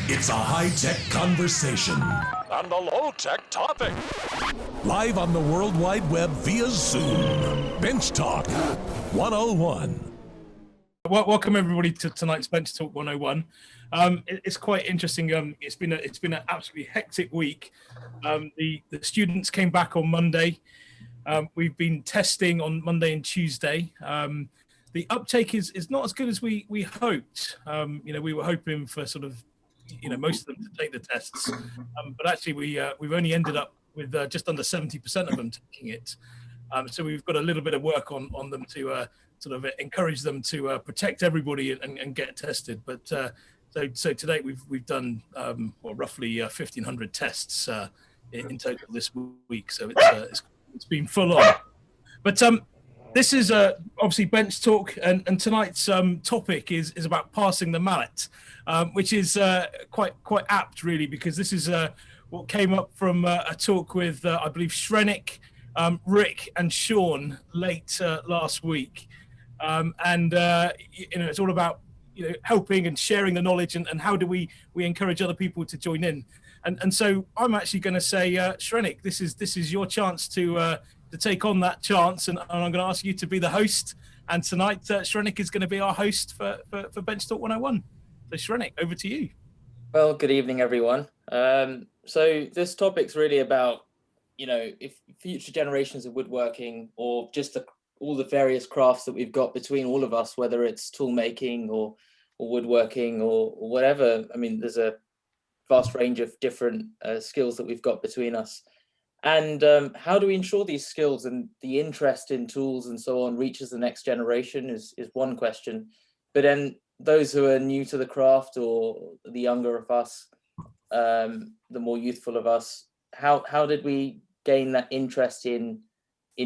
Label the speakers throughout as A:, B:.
A: It's a high-tech conversation
B: and a low-tech topic.
A: live on the World Wide Web via Zoom. Bench Talk 101.
C: Welcome everybody to tonight's Bench Talk 101. It's quite interesting. It's been an absolutely hectic week. The students came back on Monday. We've been testing on Monday and Tuesday. The uptake is not as good as we hoped. We were hoping for sort of most of them to take the tests, but actually we've only ended up with just under 70% of them taking it. So we've got a little bit of work on them to sort of encourage them to protect everybody and get tested. But so to date we've done roughly 1,500 tests in total this week. So it's been full on. But this is obviously Bench Talk, and tonight's topic is about passing the mallet, which is quite apt really, because this is what came up from a talk with I believe Shrenik, Rick and Sean late last week. It's all about helping and sharing the knowledge, and how do we encourage other people to join in. And so I'm actually going to say, Shrenik, this is your chance to take on that chance, and I'm going to ask you to be the host. And tonight, Shrenik is going to be our host for Bench Talk 101. So Shrenik, over to you.
D: Well, good evening, everyone. So this topic's really about, if future generations of woodworking, or just all the various crafts that we've got between all of us, whether it's tool making or woodworking or whatever. I mean, there's a vast range of different skills that we've got between us. And how do we ensure these skills and the interest in tools and so on reaches the next generation is one question. But then those who are new to the craft, or the younger of us, the more youthful of us, how did we gain that interest in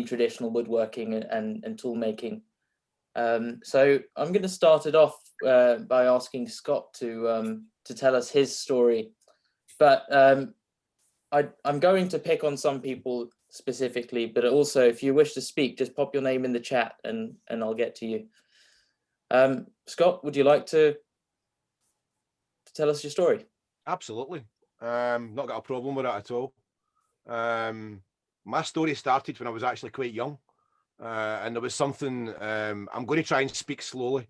D: traditional woodworking and tool making? So I'm going to start it off by asking Scott to tell us his story. But I'm going to pick on some people specifically, but also if you wish to speak, just pop your name in the chat and I'll get to you. Scott, would you like to tell us your story?
E: Absolutely. Not got a problem with it at all. My story started when I was actually quite young, and there was something, I'm going to try and speak slowly.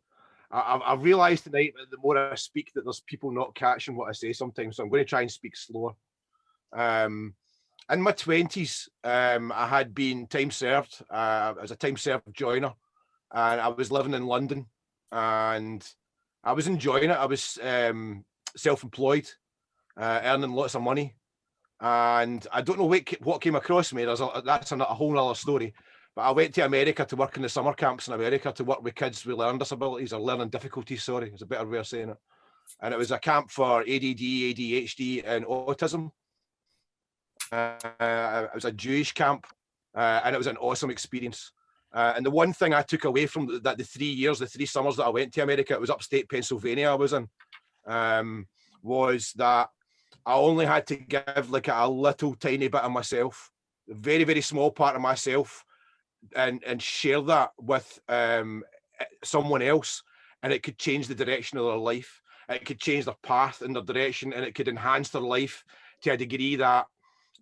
E: I've realised tonight that the more I speak that there's people not catching what I say sometimes, so I'm going to try and speak slower. In my 20s, I had been time served as a time served joiner, and I was living in London, and I was enjoying it. I was self-employed, earning lots of money, and I don't know what came across me. That's a whole other story. But I went to America to work in the summer camps in America to work with kids with learning disabilities, or learning difficulties, sorry, it's a better way of saying it. And it was a camp for ADD, ADHD, and autism. It was a Jewish camp, and it was an awesome experience. And the one thing I took away from the 3 summers that I went to America, it was upstate Pennsylvania I was in, was that I only had to give like a little tiny bit of myself, a very, very small part of myself, and share that with someone else, and it could change the direction of their life. It could change their path and their direction, and it could enhance their life to a degree that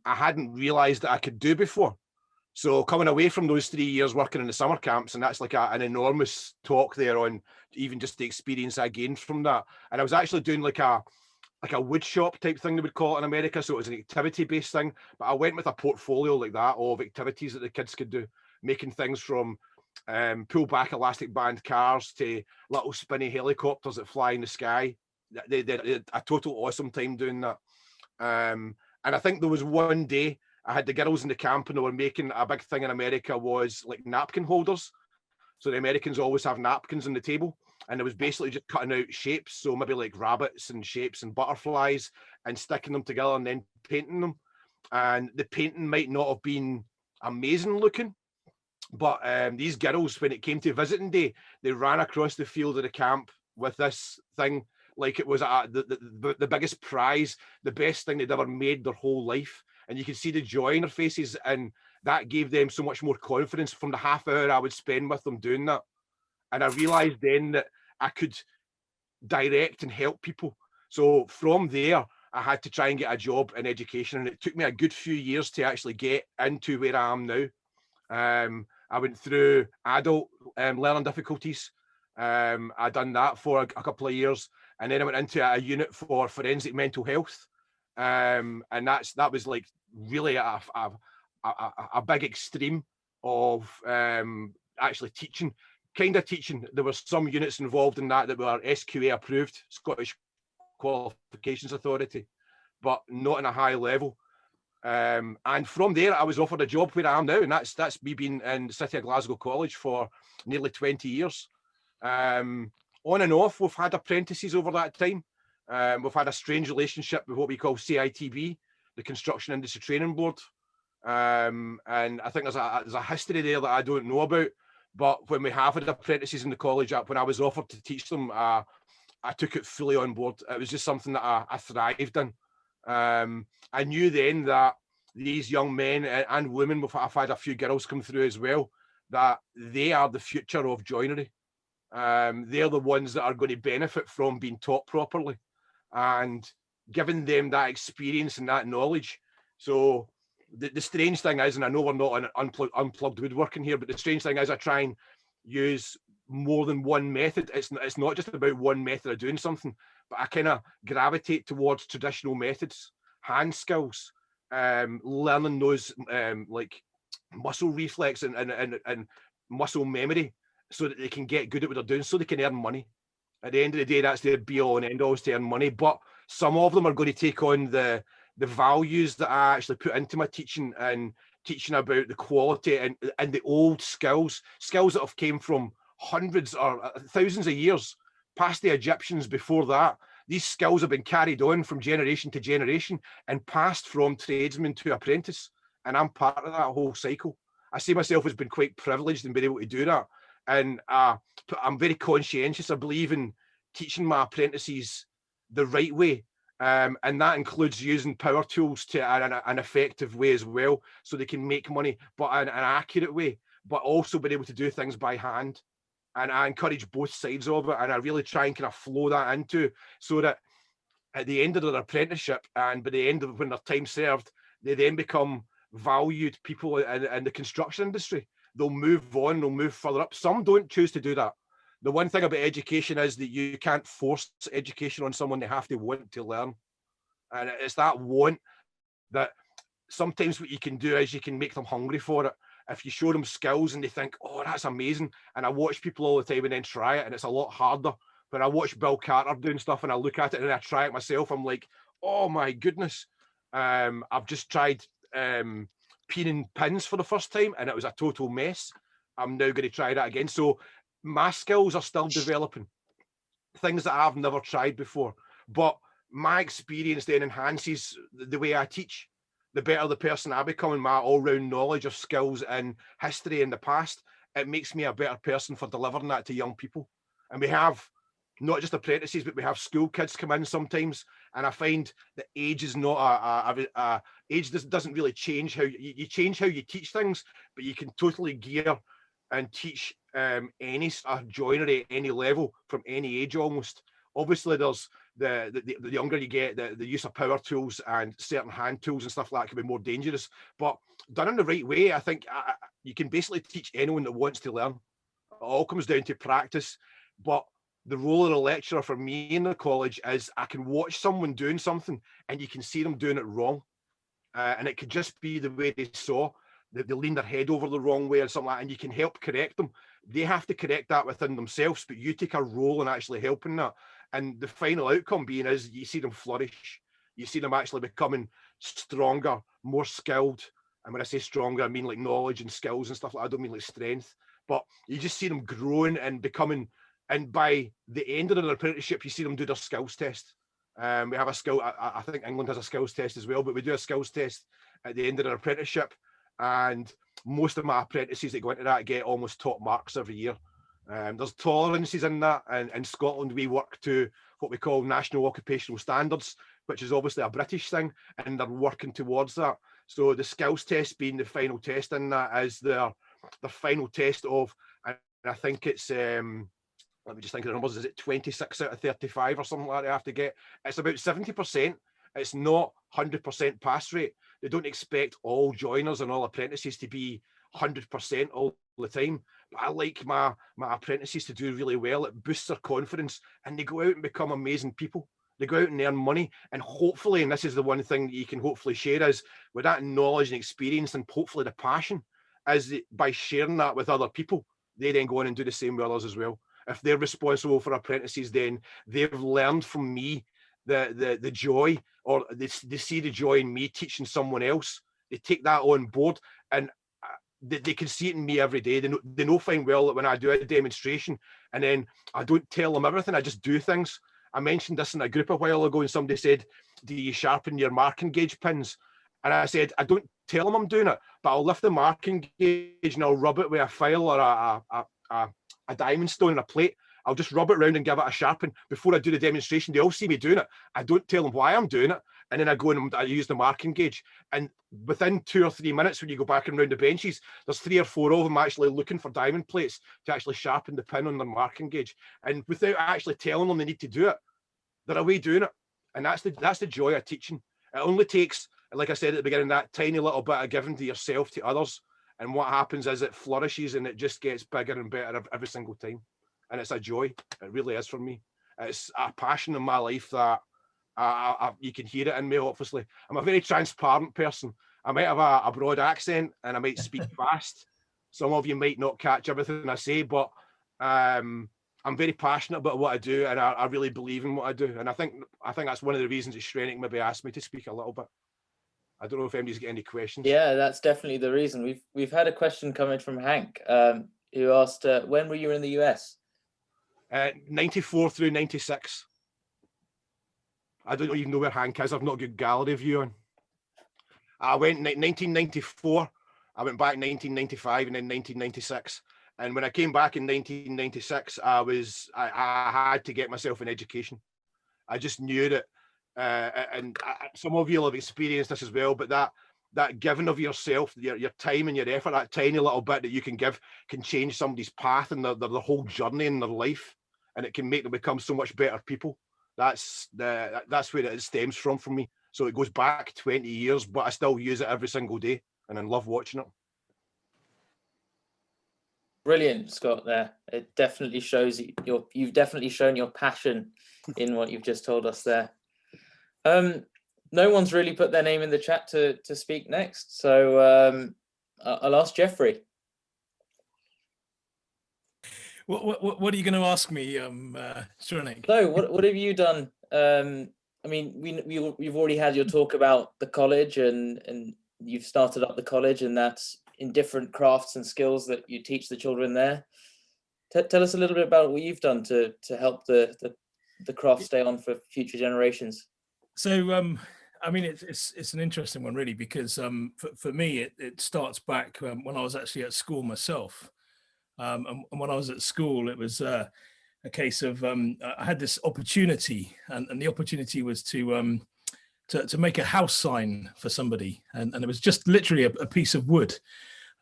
E: I hadn't realised that I could do before. So coming away from those 3 years working in the summer camps, and that's like an enormous talk there on even just the experience I gained from that. And I was actually doing like a wood shop type thing they would call it in America. So it was an activity-based thing, but I went with a portfolio like that of activities that the kids could do, making things from pull back elastic band cars to little spinny helicopters that fly in the sky. They did a total awesome time doing that. And I think there was one day I had the girls in the camp, and they were making a big thing in America was like napkin holders. So the Americans always have napkins on the table, and it was basically just cutting out shapes. So maybe like rabbits and shapes and butterflies, and sticking them together and then painting them. And the painting might not have been amazing looking, but these girls, when it came to visiting day, they ran across the field of the camp with this thing like it was the biggest prize, the best thing they'd ever made their whole life. And you could see the joy in their faces, and that gave them so much more confidence from the half hour I would spend with them doing that. And I realized then that I could direct and help people So from there, I had to try and get a job in education, and it took me a good few years to actually get into where I am now. I went through adult learning difficulties. I done that for a couple of years, and then I went into a unit for forensic mental health, and that was like really a big extreme of actually teaching. Kind of teaching. There were some units involved in that were SQA approved, Scottish Qualifications Authority, but not in a high level. And from there, I was offered a job where I am now, and that's me being in the City of Glasgow College for nearly 20 years. On and off, we've had apprentices over that time. We've had a strange relationship with what we call CITB, the Construction Industry Training Board. And I think there's a history there that I don't know about. But when we have had apprentices in the college, when I was offered to teach them, I took it fully on board. It was just something that I thrived in. I knew then that these young men and women, I've had a few girls come through as well, that they are the future of joinery. They're the ones that are going to benefit from being taught properly and giving them that experience and that knowledge. So the strange thing is, and I know we're not on unplugged woodworking here, but the strange thing is I try and use more than one method. It's not just about one method of doing something, but I kind of gravitate towards traditional methods, hand skills, learning those like muscle reflex and muscle memory, so that they can get good at what they're doing, so they can earn money. At the end of the day, that's their be all and end all, is to earn money. But some of them are going to take on the values that I actually put into my teaching, and teaching about the quality and the old skills that have came from hundreds or thousands of years past the Egyptians. Before that, these skills have been carried on from generation to generation and passed from tradesman to apprentice, and I'm part of that whole cycle. I see myself as being quite privileged in being able to do that, and I'm very conscientious. I believe in teaching my apprentices the right way, and that includes using power tools to an effective way as well, so they can make money, but in an accurate way, but also being able to do things by hand. And I encourage both sides of it, and I really try and kind of flow that into, so that at the end of their apprenticeship and by the end of when their time served, they then become valued people in the construction industry. They'll move on, they'll move further up. Some don't choose to do that. The one thing about education is that you can't force education on someone. They have to want to learn. And it's that want that sometimes what you can do is you can make them hungry for it. If you show them skills and they think, oh, that's amazing. And I watch people all the time and then try it, and it's a lot harder. When I watch Bill Carter doing stuff and I look at it and I try it myself, I'm like, oh my goodness. I've just tried peening pins for the first time, and it was a total mess. I'm now going to try that again. So my skills are still developing, things that I've never tried before. But my experience then enhances the way I teach. The better the person I become, and my all-round knowledge of skills and history in the past, it makes me a better person for delivering that to young people. And we have not just apprentices, but we have school kids come in sometimes, and I find that age is not age doesn't really change how you change how you teach things, but you can totally gear and teach any joinery at any level from any age almost. Obviously, there's the younger you get, the use of power tools and certain hand tools and stuff like that can be more dangerous. But done in the right way, I think you can basically teach anyone that wants to learn. It all comes down to practice. But the role of the lecturer for me in the college is I can watch someone doing something and you can see them doing it wrong. And it could just be the way they saw. They lean their head over the wrong way or something like that, and you can help correct them. They have to correct that within themselves, but you take a role in actually helping that. And the final outcome being is you see them flourish. You see them actually becoming stronger, more skilled. And when I say stronger, I mean like knowledge and skills and stuff like that. I don't mean like strength, but you just see them growing and becoming, and by the end of their apprenticeship, you see them do their skills test. We have a skill, I think England has a skills test as well, but we do a skills test at the end of their apprenticeship. And most of my apprentices that go into that get almost top marks every year. There's tolerances in that, and in Scotland we work to what we call national occupational standards, which is obviously a British thing, and they're working towards that. So the skills test being the final test in that is their final test of, and I think it's let me just think of the numbers, is it 26 out of 35 or something like that I have to get? It's about 70%. It's not 100% pass rate. They don't expect all joiners and all apprentices to be 100% all the time. But I like my apprentices to do really well. It boosts their confidence and they go out and become amazing people. They go out and earn money. And hopefully, and this is the one thing that you can hopefully share, is with that knowledge and experience and hopefully the passion, is by sharing that with other people, they then go on and do the same with others as well. If they're responsible for apprentices, then they've learned from me the joy, or they see the joy in me teaching someone else. They take that on board, and they can see it in me every day. They know fine well that when I do a demonstration, and then I don't tell them everything, I just do things. I mentioned this in a group a while ago, and somebody said, do you sharpen your marking gauge pins? And I said, I don't tell them I'm doing it, but I'll lift the marking gauge and I'll rub it with a file or a diamond stone and a plate. I'll just rub it around and give it a sharpen. Before I do the demonstration, they all see me doing it. I don't tell them why I'm doing it. And then I go and I use the marking gauge. And within 2 or 3 minutes, when you go back and round the benches, there's 3 or 4 of them actually looking for diamond plates to actually sharpen the pin on their marking gauge. And without actually telling them they need to do it, they're away doing it. And that's the joy of teaching. It only takes, like I said at the beginning, that tiny little bit of giving to yourself to others. And what happens is it flourishes and it just gets bigger and better every single time. And it's a joy. It really is for me. It's a passion in my life that you can hear it in me, obviously. I'm a very transparent person. I might have a broad accent and I might speak fast. Some of you might not catch everything I say, but I'm very passionate about what I do, and I really believe in what I do. And I think that's one of the reasons that Shrenik maybe asked me to speak a little bit. I don't know if anybody's got any questions.
D: Yeah, that's definitely the reason. We've had a question coming from Hank, who asked, when were you in the US?
E: 94 through 96. I don't even know where Hank is. I've not got gallery view on. I went 1994. I went back 1995 and then 1996. And when I came back in 1996, I had to get myself an education. I just knew that, and some of you will have experienced this as well, but that giving of yourself, your time and your effort, that tiny little bit that you can give can change somebody's path and their whole journey in their life. And it can make them become so much better people. That's where it stems from for me. So it goes back 20 years, but I still use it every single day and I love watching it.
D: Brilliant, Scott, there. It definitely shows you've definitely shown your passion in what you've just told us there. No one's really put their name in the chat to speak next. So I'll ask Jeffrey.
C: What are you going to ask me, Shrenik?
D: No, what have you done? I mean, you've already had your talk about the college and you've started up the college, and that's in different crafts and skills that you teach the children there. Tell us a little bit about what you've done to help the craft stay on for future generations.
C: So, I mean, it's an interesting one, really, because for me, it starts back when I was actually at school myself. And when I was at school, it was a case of I had this opportunity, and the opportunity was to make a house sign for somebody, and it was just literally a piece of wood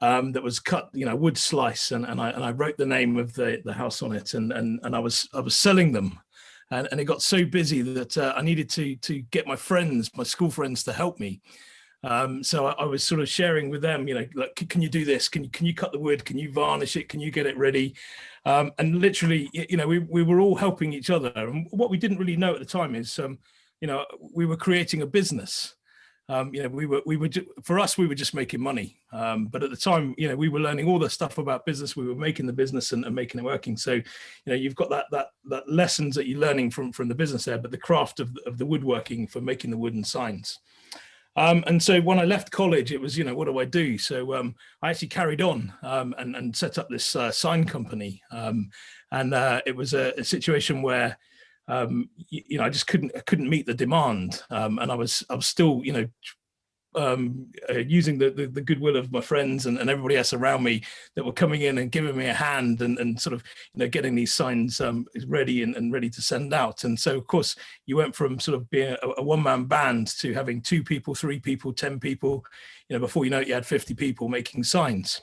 C: that was cut, wood slice, and I wrote the name of the house on it, and I was selling them, and it got so busy that I needed to get my school friends, to help me. So I was sort of sharing with them, like, can you do this? Can you cut the wood? Can you varnish it? Can you get it ready? And literally, we were all helping each other. And what we didn't really know at the time is, we were creating a business. For us, we were just making money. But at the time, we were learning all the stuff about business. We were making the business and making it working. So, you've got that lessons that you're learning from the business there, but the craft of the woodworking for making the wooden signs. And so when I left college, it was, what do I do? So I actually carried on and set up this sign company. And it was a situation where, I just couldn't meet the demand. And I was still, using the goodwill of my friends and everybody else around me that were coming in and giving me a hand and sort of, getting these signs ready and ready to send out. And so, of course, you went from sort of being a one-man band to having 2 people, 3 people, 10 people, before you know it, you had 50 people making signs.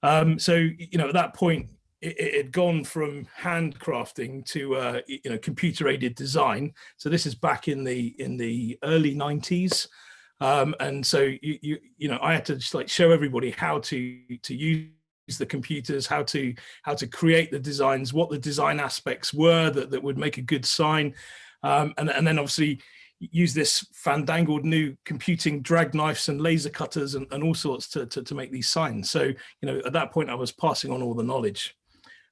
C: So, at that point, it had gone from handcrafting to computer aided design. So this is back in the early 90s. And so I had to just like show everybody how to use the computers, how to create the designs, what the design aspects were that would make a good sign, and then obviously use this fandangled new computing drag knives and laser cutters and all sorts to make these signs. So at that point I was passing on all the knowledge.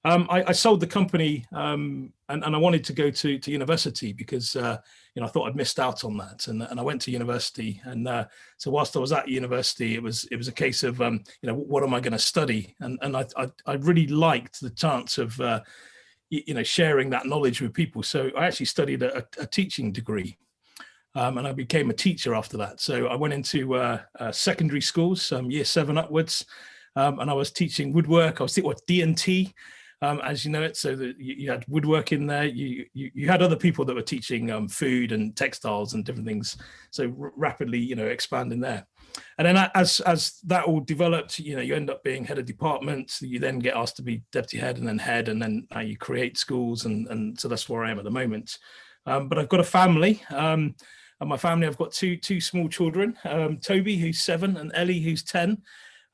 C: I sold the company, and I wanted to go to university because I thought I'd missed out on that, and I went to university. And so whilst I was at university, it was a case of what am I going to study? And I really liked the chance of sharing that knowledge with people. So I actually studied a teaching degree, and I became a teacher after that. So I went into secondary schools, year 7 upwards, and I was teaching woodwork. I was teaching D&T. As you know it, so that you had woodwork in there. You had other people that were teaching food and textiles and different things. So rapidly, expanding there. And then as that all developed, you end up being head of department. You then get asked to be deputy head, and then now you create schools, and so that's where I am at the moment. But I've got a family. And my family, I've got two small children, Toby, who's 7, and Ellie, who's 10.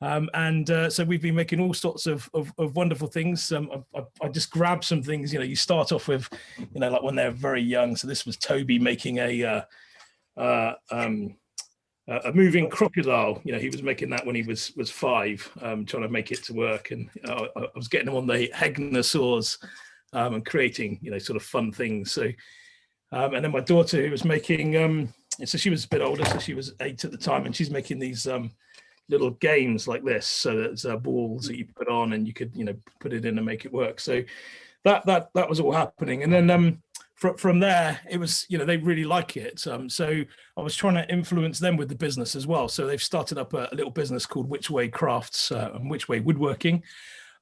C: So we've been making all sorts of wonderful things. I just grabbed some things. You start off with, like when they're very young. So this was Toby making a moving crocodile. He was making that when he was 5, trying to make it to work. And I was getting him on the Hegner saws and creating, sort of fun things. So, and then my daughter, who was making, so she was a bit older, so she was 8 at the time, and she's making these little games like this. So there's balls that you put on, and you could put it in and make it work. So that was all happening. And then from there, it was they really like it. So I was trying to influence them with the business as well. So they've started up a little business called Which Way Crafts and Which Way Woodworking,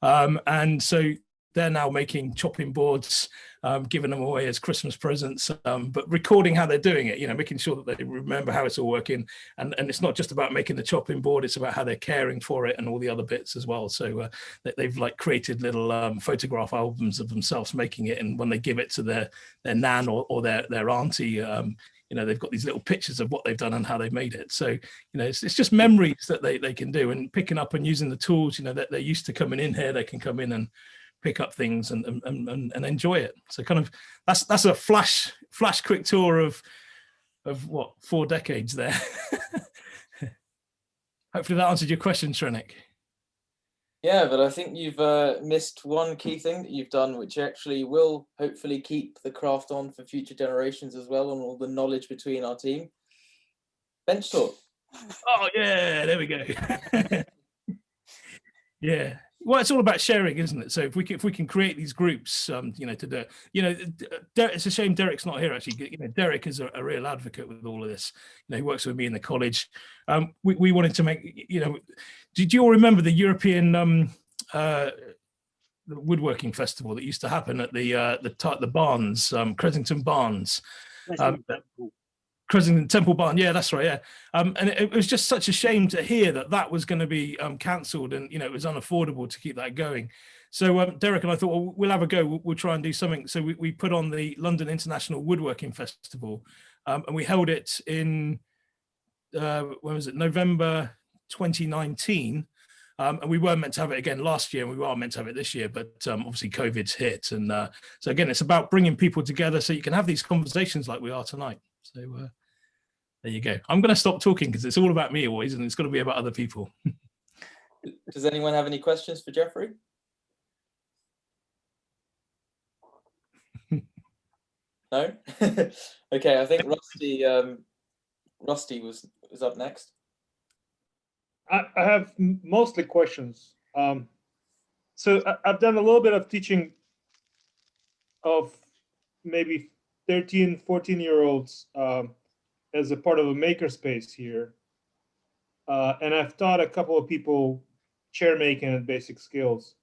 C: and so they're now making chopping boards, giving them away as Christmas presents, but recording how they're doing it, making sure that they remember how it's all working. And it's not just about making the chopping board, it's about how they're caring for it and all the other bits as well. So they've like created little photograph albums of themselves making it. And when they give it to their nan or their auntie, they've got these little pictures of what they've done and how they made it. So, it's just memories that they can do, and picking up and using the tools, that they're used to coming in here, they can come in and pick up things and enjoy it. So kind of that's a flash quick tour of what 4 decades there. Hopefully that answered your question, Shrenik.
D: Yeah, but I think you've missed one key thing that you've done, which actually will hopefully keep the craft on for future generations as well, and all the knowledge between our team. Bench talk.
C: Oh yeah, there we go. Yeah. Well, it's all about sharing, isn't it? So if we can create these groups, to do, it's a shame Derek's not here. Actually, Derek is a real advocate with all of this. He works with me in the college. We wanted to make, did you all remember the European the woodworking festival that used to happen at the Barns, Cressington Barns? Cressington Temple Barn, yeah, that's right, yeah. And it was just such a shame to hear that was going to be cancelled, and it was unaffordable to keep that going. So Derek and I thought, well, we'll have a go. We'll try and do something. So we put on the London International Woodworking Festival, and we held it in when was it? November 2019. And we were meant to have it again last year, and we are meant to have it this year, but obviously COVID's hit. And so again, it's about bringing people together so you can have these conversations like we are tonight. So there you go. I'm going to stop talking because it's all about me always, and it's got to be about other people.
D: Does anyone have any questions for Jeffrey? No? Okay, I think Rusty was up next.
F: I have mostly questions. So I've done a little bit of teaching of maybe 13, 14-year-olds as a part of a makerspace here. And I've taught a couple of people chair making and basic skills.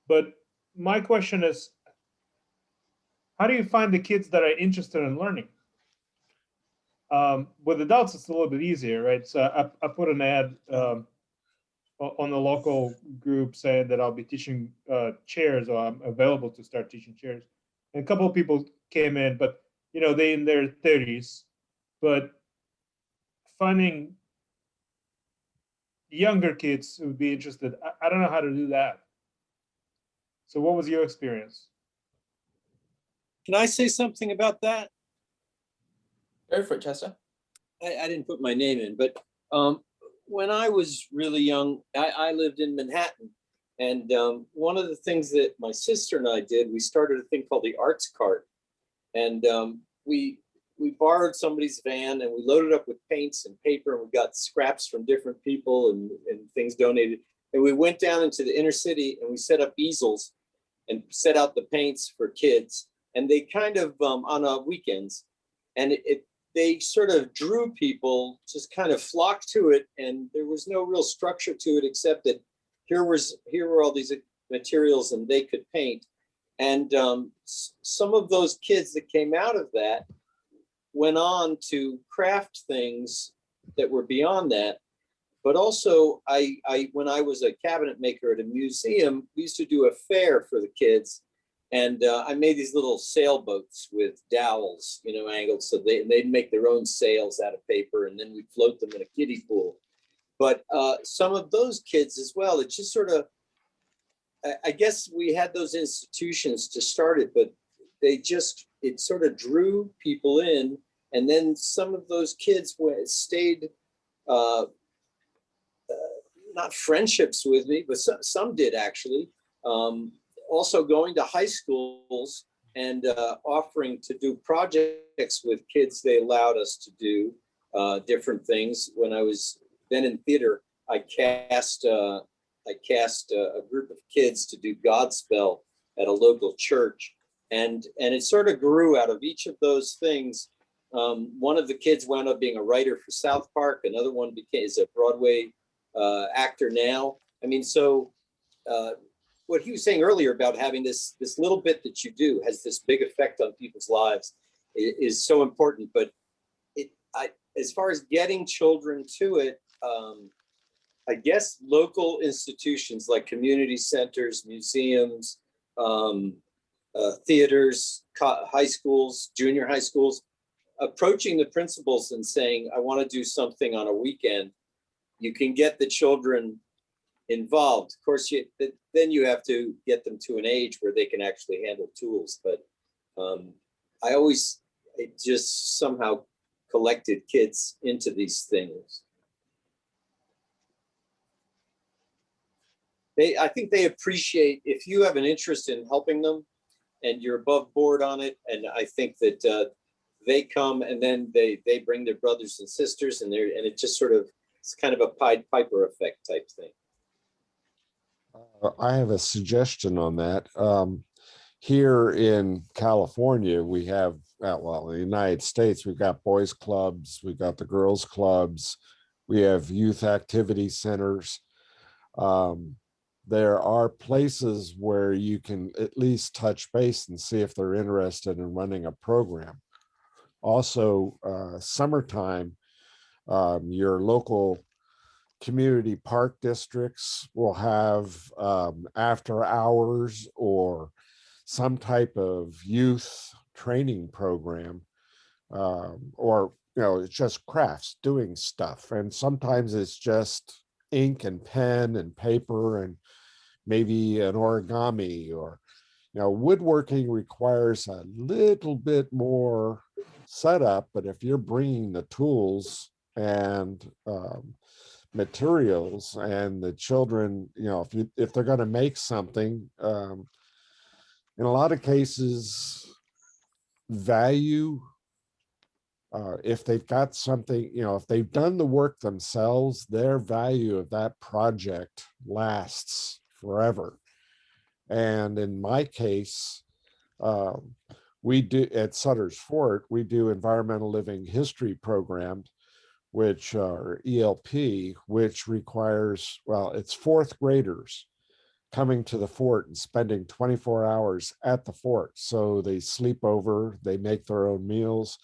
F: But my question is, how do you find the kids that are interested in learning? With adults, it's a little bit easier, right? So I put an ad on the local group saying that I'll be teaching chairs, or I'm available to start teaching chairs. And a couple of people came in, but they in their 30s, but finding younger kids who would be interested, I don't know how to do that. So what was your experience?
G: Can I say something about that?
D: Go for it, Chester.
G: I didn't put my name in, but when I was really young, I lived in Manhattan. And one of the things that my sister and I did, we started a thing called the Arts Cart. And we borrowed somebody's van and we loaded up with paints and paper, and we got scraps from different people and things donated. And we went down into the inner city and we set up easels and set out the paints for kids. And they kind of, on weekends, and they sort of drew people, just kind of flocked to it. And there was no real structure to it, except that here were all these materials and they could paint. And some of those kids that came out of that went on to craft things that were beyond that. But also, I when I was a cabinet maker at a museum, we used to do a fair for the kids. And I made these little sailboats with dowels, angled, so they'd make their own sails out of paper, and then we'd float them in a kiddie pool. But some of those kids as well, it just sort of, I guess we had those institutions to start it, but it sort of drew people in. And then some of those kids stayed, not friendships with me, but some did actually. Also going to high schools and offering to do projects with kids. They allowed us to do different things. When I was then in theater, I cast a group of kids to do Godspell at a local church. And it sort of grew out of each of those things. One of the kids wound up being a writer for South Park. Another one is a Broadway actor now. I mean, so what he was saying earlier about having this little bit that you do has this big effect on people's lives is so important. But as far as getting children to it, I guess local institutions like community centers, museums, theaters, high schools, junior high schools, approaching the principals and saying, I want to do something on a weekend. You can get the children involved. Of course, then you have to get them to an age where they can actually handle tools. But it just somehow collected kids into these things. I think they appreciate if you have an interest in helping them and you're above board on it. And I think that they come and then they bring their brothers and sisters and it just sort of, it's kind of a Pied Piper effect type thing.
H: I have a suggestion on that. Here in California, we have, in the United States, we've got boys clubs, we've got the girls clubs, we have youth activity centers. There are places where you can at least touch base and see if they're interested in running a program. Also, summertime, your local community park districts will have after hours or some type of youth training program, or it's just crafts, doing stuff. And sometimes it's just ink and pen and paper and maybe an origami, or woodworking requires a little bit more setup. But if you're bringing the tools and materials, and the children, if they're going to make something, in a lot of cases, value, if they've got something, if they've done the work themselves, their value of that project lasts forever. And in my case, we do at Sutter's Fort, we do environmental living history programs, which are ELP, which requires, it's fourth graders coming to the fort and spending 24 hours at the fort. So they sleep over, they make their own meals,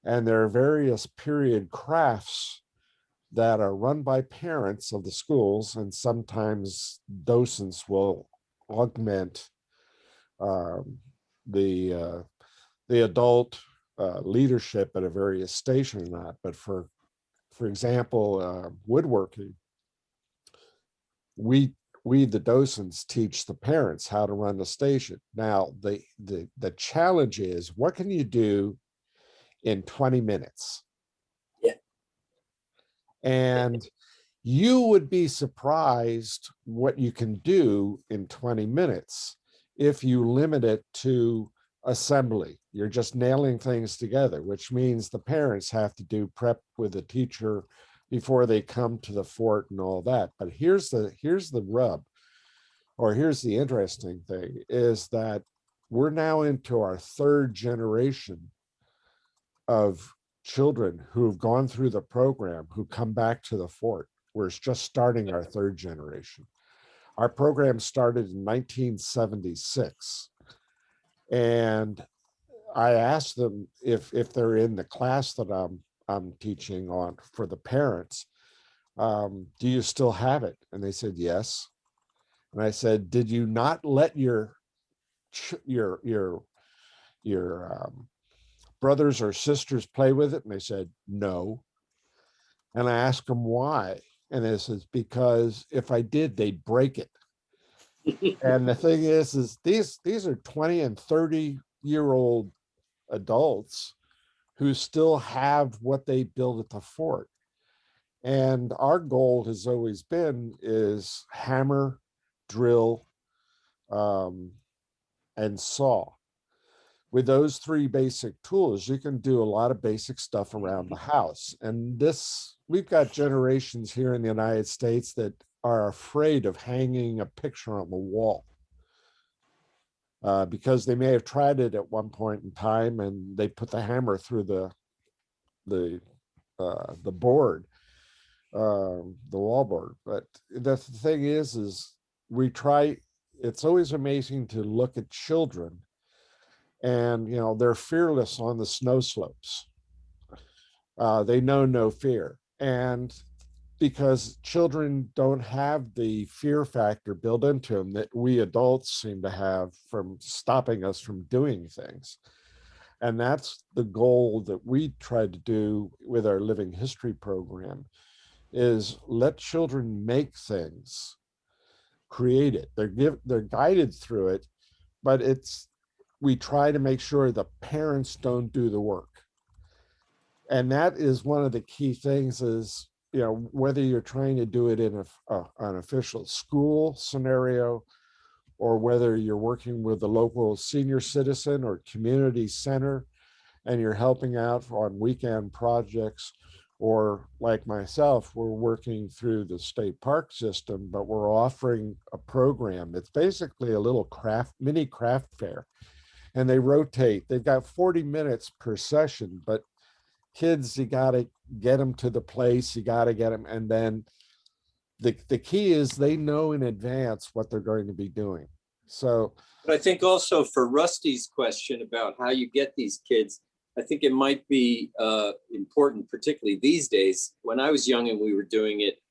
H: and there are various period crafts that are run by parents of the schools, and sometimes docents will augment the adult leadership at a various station or not. But for example, woodworking, we the docents teach the parents how to run the station. Now the challenge is, what can you do in 20 minutes?
G: Yeah.
H: And you would be surprised what you can do in 20 minutes if you limit it to assembly. You're just nailing things together, which means the parents have to do prep with the teacher before they come to the fort and all that. But here's the rub, or here's the interesting thing, is that we're now into our third generation of children who've gone through the program who come back to the fort. We're just starting our third generation. Our program started in 1976. And I asked them if they're in the class that I'm teaching on for the parents, do you still have it? And they said, yes. And I said, did you not let your brothers or sisters play with it? And they said, no. And I asked them why. And they said, because if I did, they'd break it. And the thing is these are 20 and 30-year-old adults who still have what they built at the fort. And our goal has always been is hammer, drill, and saw. With those three basic tools, you can do a lot of basic stuff around the house. And we've got generations here in the United States that are afraid of hanging a picture on the wall because they may have tried it at one point in time and they put the hammer through the board, the wall board. But the thing is we try. It's always amazing to look at children, and they're fearless on the snow slopes. They know no fear, and because children don't have the fear factor built into them that we adults seem to have from stopping us from doing things. And that's the goal that we try to do with our living history program, is let children make things, create it. They're guided through it, but we try to make sure the parents don't do the work. And that is one of the key things is, whether you're trying to do it in an official school scenario, or whether you're working with a local senior citizen or community center, and you're helping out on weekend projects, or like myself, we're working through the state park system, but we're offering a program that's basically a little mini craft fair. And they rotate. They've got 40 minutes per session, but kids, you got to get them to the place, you got to get them. And then the key is they know in advance what they're going to be doing. So,
G: but I think also for Rusty's question about how you get these kids, I think it might be important, particularly these days. When I was young and we were doing it,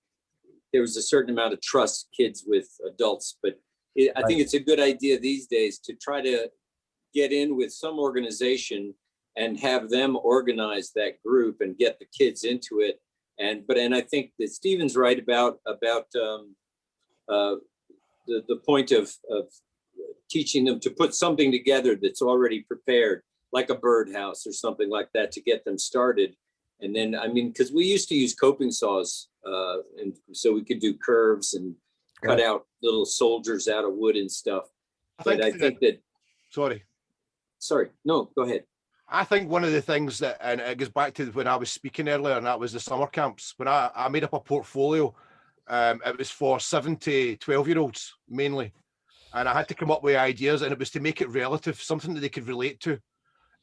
G: there was a certain amount of trust kids with adults, but I think it's a good idea these days to try to get in with some organization and have them organize that group and get the kids into it. And I think that Stephen's right about the point of teaching them to put something together that's already prepared, like a birdhouse or something like that, to get them started. And then, because we used to use coping saws, and so we could do curves and cut out little soldiers out of wood and stuff. But I think that. Sorry, no, go ahead.
E: I think one of the things that, and it goes back to when I was speaking earlier, and that was the summer camps. When I made up a portfolio, it was for 7 to 12-year-olds mainly. And I had to come up with ideas, and it was to make it relative, something that they could relate to.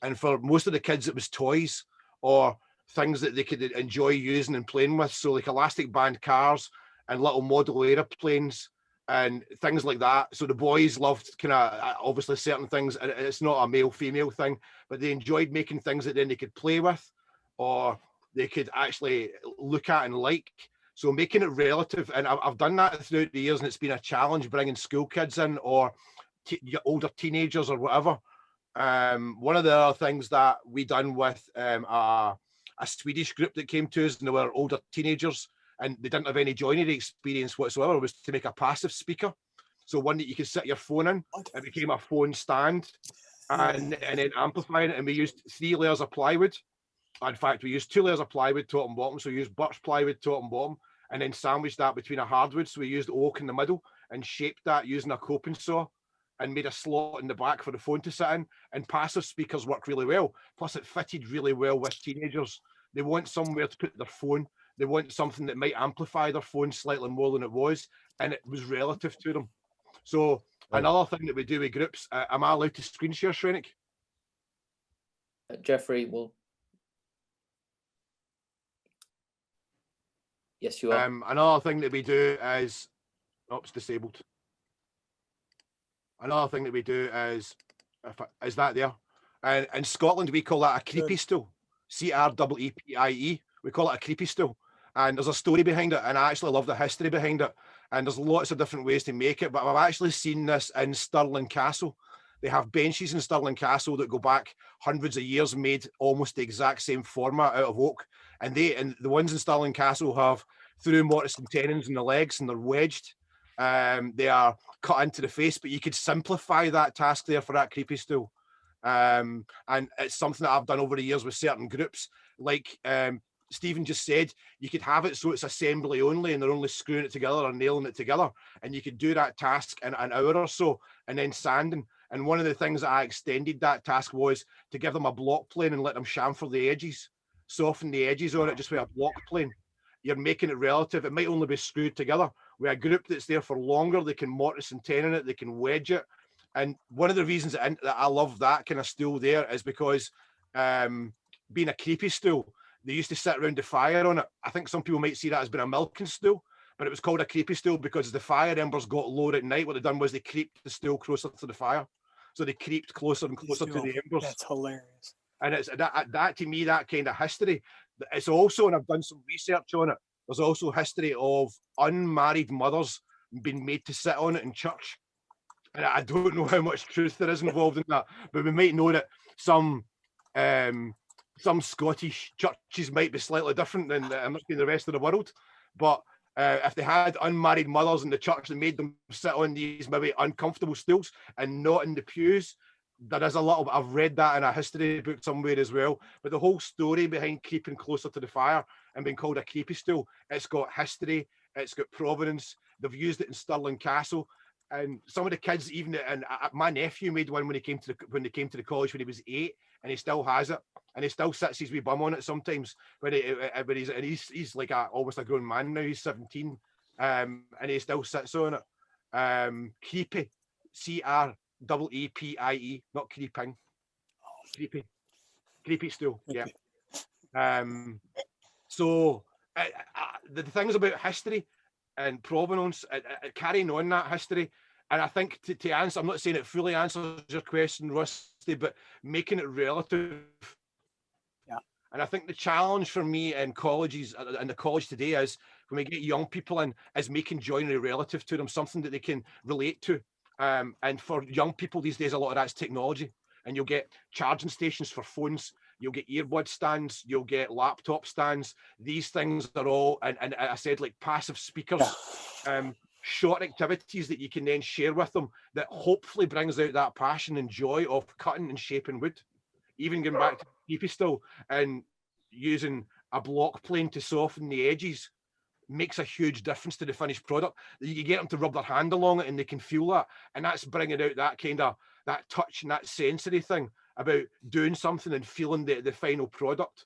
E: And for most of the kids, it was toys or things that they could enjoy using and playing with. So like elastic band cars and little model airplanes and things like that. So the boys loved kind of obviously certain things, and it's not a male-female thing, but they enjoyed making things that then they could play with, or they could actually look at and like. So making it relative, and I've done that throughout the years, and it's been a challenge bringing school kids in or older teenagers or whatever. One of the other things that we done with a Swedish group that came to us, and they were older teenagers, and they didn't have any joinery experience whatsoever, was to make a passive speaker. So one that you could sit your phone in. It became a phone stand, and then amplifying it. And we used 3 layers of plywood. In fact, we used 2 layers of plywood top and bottom. So we used birch plywood top and bottom, and then sandwiched that between a hardwood. So we used oak in the middle and shaped that using a coping saw, and made a slot in the back for the phone to sit in. And passive speakers work really well. Plus, it fitted really well with teenagers. They want somewhere to put their phone. They want something that might amplify their phone slightly more than it was, and it was relative to them. So another thing that we do with groups, am I allowed to screen share, Shrenik?
D: Jeffrey will. Yes, you are.
E: Another thing that we do is, it's disabled. Another thing that we do is that there? And in Scotland, we call that a creepy stool. CREEPIE. We call it a creepy stool. And there's a story behind it, and I actually love the history behind it. And there's lots of different ways to make it, but I've actually seen this in Stirling Castle. They have benches in Stirling Castle that go back hundreds of years, made almost the exact same format out of oak. And the ones in Stirling Castle have through mortise and tenons in the legs, and they're wedged. They are cut into the face, but you could simplify that task there for that creepy stool. And it's something that I've done over the years with certain groups. Like Stephen just said, you could have it so it's assembly only, and they're only screwing it together or nailing it together. And you could do that task in an hour or so, and then sanding. And one of the things that I extended that task was to give them a block plane and let them chamfer the edges, soften the edges on it just with a block plane. You're making it relative. It might only be screwed together. With a group that's there for longer, they can mortise and tenon it, they can wedge it. And one of the reasons that I love that kind of stool there is because being a creepy stool, they used to sit around the fire on it. I think some people might see that as being a milking stool, but it was called a creepy stool because the fire embers got low at night. What they done was they creeped the stool closer to the fire. So they creeped closer and closer to the embers.
I: That's hilarious.
E: And it's that to me, that kind of history. It's also, and I've done some research on it, there's also history of unmarried mothers being made to sit on it in church. And I don't know how much truth there is involved in that, but we might know that some Scottish churches might be slightly different than the rest of the world. But if they had unmarried mothers in the church that made them sit on these maybe uncomfortable stools and not in the pews, there is a lot of, I've read that in a history book somewhere as well. But the whole story behind creeping closer to the fire and being called a creepy stool, it's got history, it's got provenance. They've used it in Stirling Castle. And some of the kids, even, and my nephew made one when they came to the college when he was 8, and he still has it, and he still sits his wee bum on it sometimes. When he's like almost a grown man now. He's 17, and he still sits on it. Creepy, CREEPIE, not creeping. Creepy stool. Yeah. So the things about history and provenance, carrying on that history. And I think to answer, I'm not saying it fully answers your question, Rusty, but making it relative.
I: Yeah.
E: And I think the challenge for me in colleges and the college today is when we get young people in, is making joinery relative to them, something that they can relate to. And for young people these days, a lot of that's technology. And you'll get charging stations for phones. You'll get earbud stands, you'll get laptop stands. These things are all, and I said, like passive speakers, short activities that you can then share with them that hopefully brings out that passion and joy of cutting and shaping wood. Even going back to creepy still and using a block plane to soften the edges makes a huge difference to the finished product. You get them to rub their hand along it and they can feel that. And that's bringing out that kind of, that touch and that sensory thing about doing something and feeling the final product.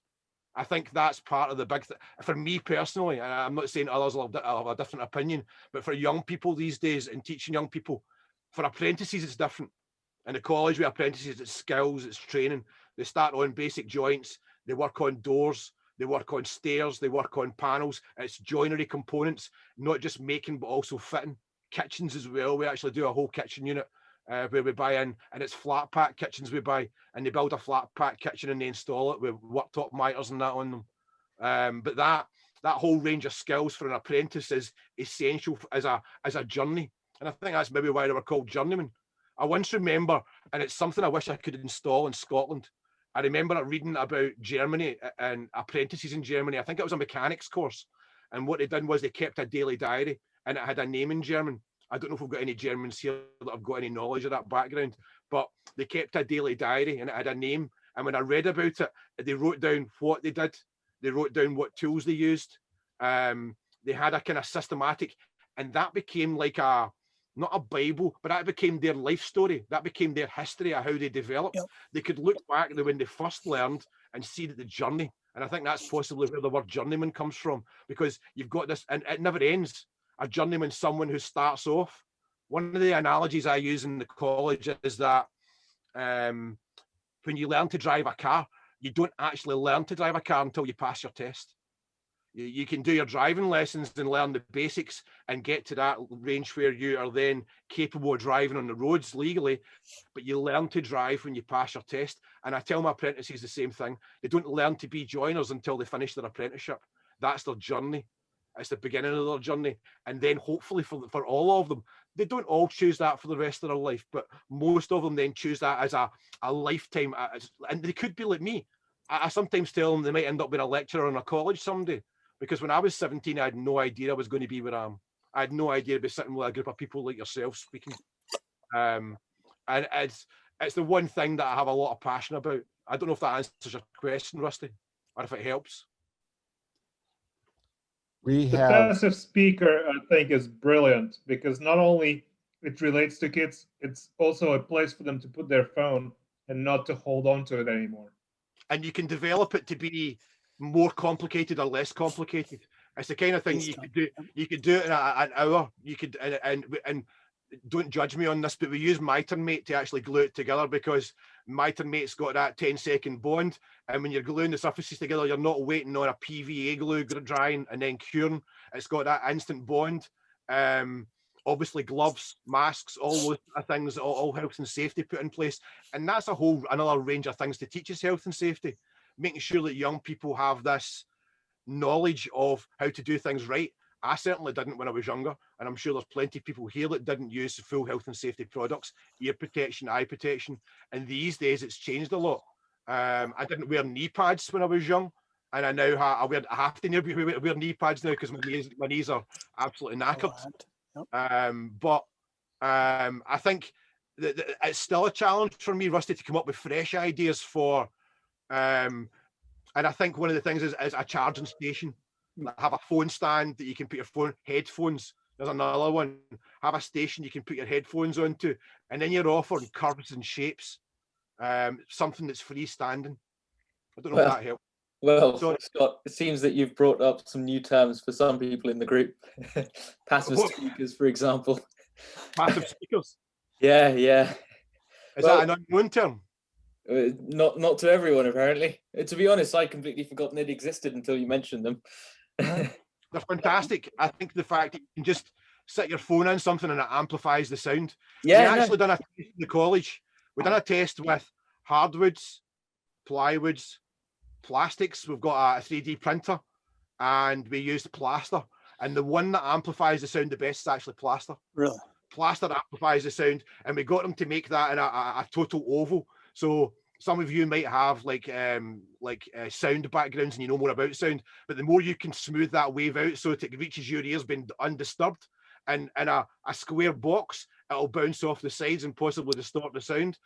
E: I think that's part of the big thing. For me personally, and I'm not saying others will have a different opinion, but for young people these days and teaching young people, for apprentices, it's different. In the college with apprentices, it's skills, it's training. They start on basic joints, they work on doors, they work on stairs, they work on panels. It's joinery components, not just making, but also fitting. Kitchens as well. We actually do a whole kitchen unit where we buy in, and it's flat pack kitchens we buy, and they build a flat pack kitchen and they install it with worktop miters and that on them. But that whole range of skills for an apprentice is essential as a journey. And I think that's maybe why they were called journeymen. I once remember, and it's something I wish I could install in Scotland. I remember reading about Germany and apprentices in Germany. I think it was a mechanics course. And what they did was they kept a daily diary, and it had a name in German. I don't know if we've got any Germans here that have got any knowledge of that background, but they kept a daily diary and it had a name. And when I read about it, they wrote down what they did. They wrote down what tools they used. They had a kind of systematic, and that became like not a Bible, but that became their life story. That became their history of how they developed.
I: Yep.
E: They could look back to when they first learned and see that the journey. And I think that's possibly where the word journeyman comes from, because you've got this, and it never ends. A journeyman, someone who starts off. One of the analogies I use in the college is that when you learn to drive a car, you don't actually learn to drive a car until you pass your test. You can do your driving lessons and learn the basics and get to that range where you are then capable of driving on the roads legally, but you learn to drive when you pass your test. And I tell my apprentices the same thing. They don't learn to be joiners until they finish their apprenticeship. That's their journey. It's the beginning of their journey. And then hopefully for all of them, they don't all choose that for the rest of their life, but most of them then choose that as a lifetime. And they could be like me. I sometimes tell them they might end up being a lecturer in a college someday. Because when I was 17, I had no idea I was going to be where I am. I had no idea I'd be sitting with a group of people like yourself speaking. And it's the one thing that I have a lot of passion about. I don't know if that answers your question, Rusty, or if it helps.
H: We
F: The
H: have
F: passive speaker, I think, is brilliant because not only it relates to kids, it's also a place for them to put their phone and not to hold on to it anymore.
E: And you can develop it to be more complicated or less complicated. It's the kind of thing you could do. You could do it in an hour. You could, and don't judge me on this, but we use Mitre-Mate to actually glue it together, because Mitre-Mate's got that 10-second bond, and when you're gluing the surfaces together, you're not waiting on a PVA glue drying and then curing. It's got that instant bond. Obviously gloves, masks, all those things, all health and safety put in place, and that's another range of things to teach us health and safety, making sure that young people have this knowledge of how to do things right. I certainly didn't when I was younger, and I'm sure there's plenty of people here that didn't use full health and safety products, ear protection, eye protection, and these days it's changed a lot. I didn't wear knee pads when I was young, and I now I have to wear knee pads now because my knees are absolutely knackered. But I think that it's still a challenge for me, Rusty, to come up with fresh ideas for, and I think one of the things is a charging station. Have a phone stand that you can put your phone, headphones. There's another one. Have a station you can put your headphones onto, and then you're off on curves and shapes. Something that's freestanding. I don't know if that helps.
D: Well, Scott, it seems that you've brought up some new terms for some people in the group. Passive speakers, for example.
E: Passive speakers?
D: Yeah.
E: Is that an unknown term?
D: Not to everyone, apparently. To be honest, I completely forgotten they existed until you mentioned them.
E: They're fantastic. I think the fact that you can just sit your phone on something and it amplifies the sound.
D: Yeah,
E: we actually done a test in the college. We done a test with hardwoods, plywoods, plastics. We've got a 3D printer, and we used plaster. And the one that amplifies the sound the best is actually plaster.
I: Really?
E: Plaster amplifies the sound, and we got them to make that in a total oval. So some of you might have sound backgrounds and you know more about sound, but the more you can smooth that wave out so that it reaches your ears being undisturbed, and in a square box, it'll bounce off the sides and possibly distort the sound.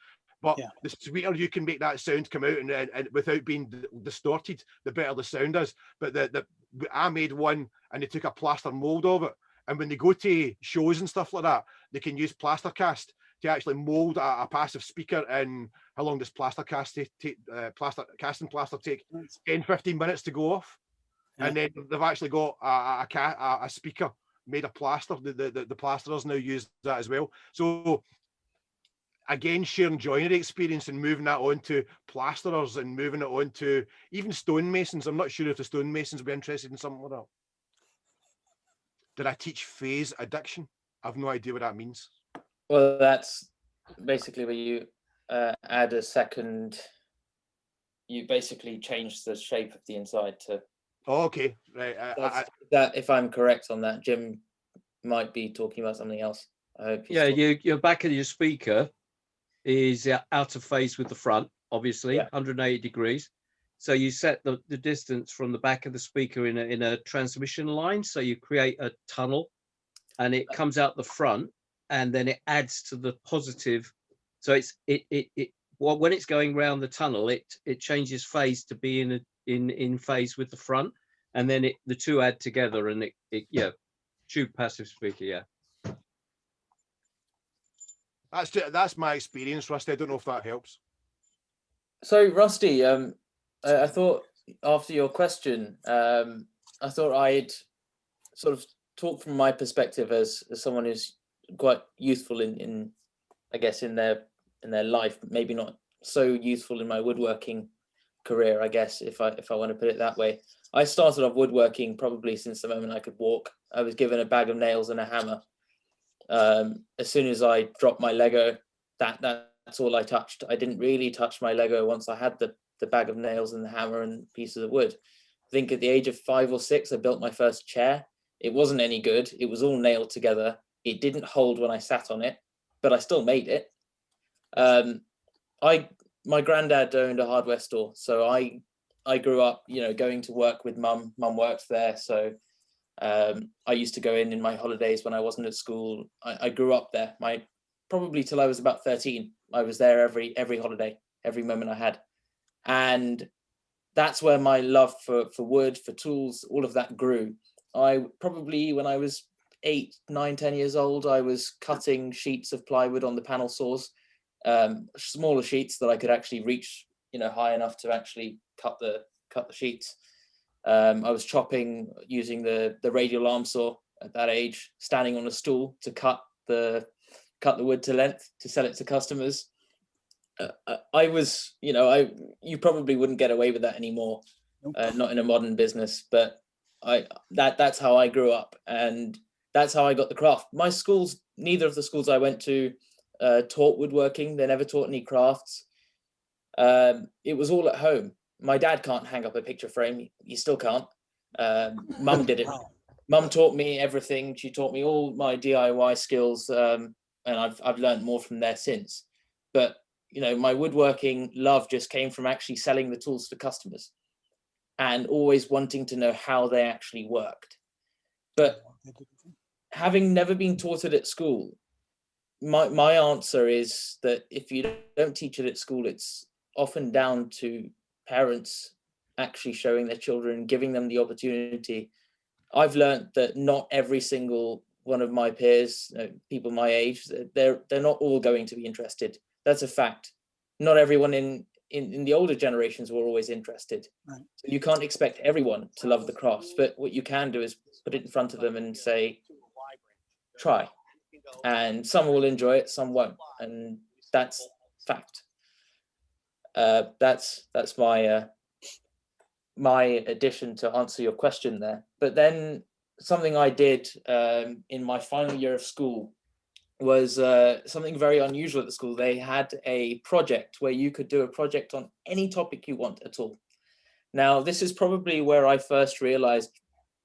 E: But the sweeter you can make that sound come out and without being distorted, the better the sound is. But I made one, and they took a plaster mold of it. And when they go to shows and stuff like that, they can use plaster cast to actually mold a passive speaker in, how long does plaster cast take? Casting plaster take 10-15 minutes to go off. And then they've actually got a speaker made of plaster. The plasterers now use that as well. So again, sharing joinery experience and moving that on to plasterers and moving it on to even stonemasons. I'm not sure if the stonemasons would be interested in something like that. Did I teach phase addiction? I have no idea what that means.
D: Well, that's basically where you add a second. You basically change the shape of the inside to
E: Oh, okay, right.
D: That if I'm correct on that, Jim might be talking about something else. I hope he's
G: Yeah,
D: talking.
G: your back of your speaker is out of phase with the front, obviously,
D: Yeah.
G: 180 degrees. So you set the distance from the back of the speaker in a transmission line. So you create a tunnel and it comes out the front and then it adds to the positive. So well, when it's going round the tunnel, it changes phase to be in phase with the front, and then the two add together and it tube passive speaker, yeah.
E: That's my experience, Rusty. I don't know if that helps.
D: So Rusty, I thought after your question, I thought I'd sort of talk from my perspective as someone who's quite youthful in I guess in their life, maybe not so youthful in my woodworking career, I guess, if I want to put it that way. I started off woodworking probably since the moment I could walk. I was given a bag of nails and a hammer. As soon as I dropped my Lego, that's all I touched. I didn't really touch my Lego once I had the bag of nails and the hammer and pieces of wood. I think at the age of 5 or 6, I built my first chair. It wasn't any good. It was all nailed together. It didn't hold when I sat on it, but I still made it. My granddad owned a hardware store, so I grew up, going to work with mum. Mum worked there, so I used to go in my holidays when I wasn't at school. I grew up there. Probably till I was about 13. I was there every holiday, every moment I had, and that's where my love for wood, for tools, all of that grew. I probably, when I was 8, 9, 10 years old, I was cutting sheets of plywood on the panel saws, smaller sheets that I could actually reach, high enough to actually cut the sheets. I was chopping using the radial arm saw at that age, standing on a stool to cut the wood to length to sell it to customers. I was, you probably wouldn't get away with that anymore, not in a modern business. But that's how I grew up, and that's how I got the craft. My schools, neither of the schools I went to taught woodworking. They never taught any crafts. It was all at home. My dad can't hang up a picture frame. He still can't. Mum did it. Mum taught me everything. She taught me all my DIY skills, and I've learned more from there since. But my woodworking love just came from actually selling the tools to customers and always wanting to know how they actually worked. But having never been taught it at school, my answer is that if you don't teach it at school, it's often down to parents actually showing their children, giving them the opportunity. I've learned that not every single one of my peers, people my age, they're not all going to be interested. That's a fact. Not everyone in the older generations were always interested. Right. So you can't expect everyone to love the crafts, but what you can do is put it in front of them and say, try. And some will enjoy it, some won't, and that's fact. That's my addition to answer your question there. But then something I did in my final year of school was something very unusual at the school. They had a project where you could do a project on any topic you want at all. Now, this is probably where I first realized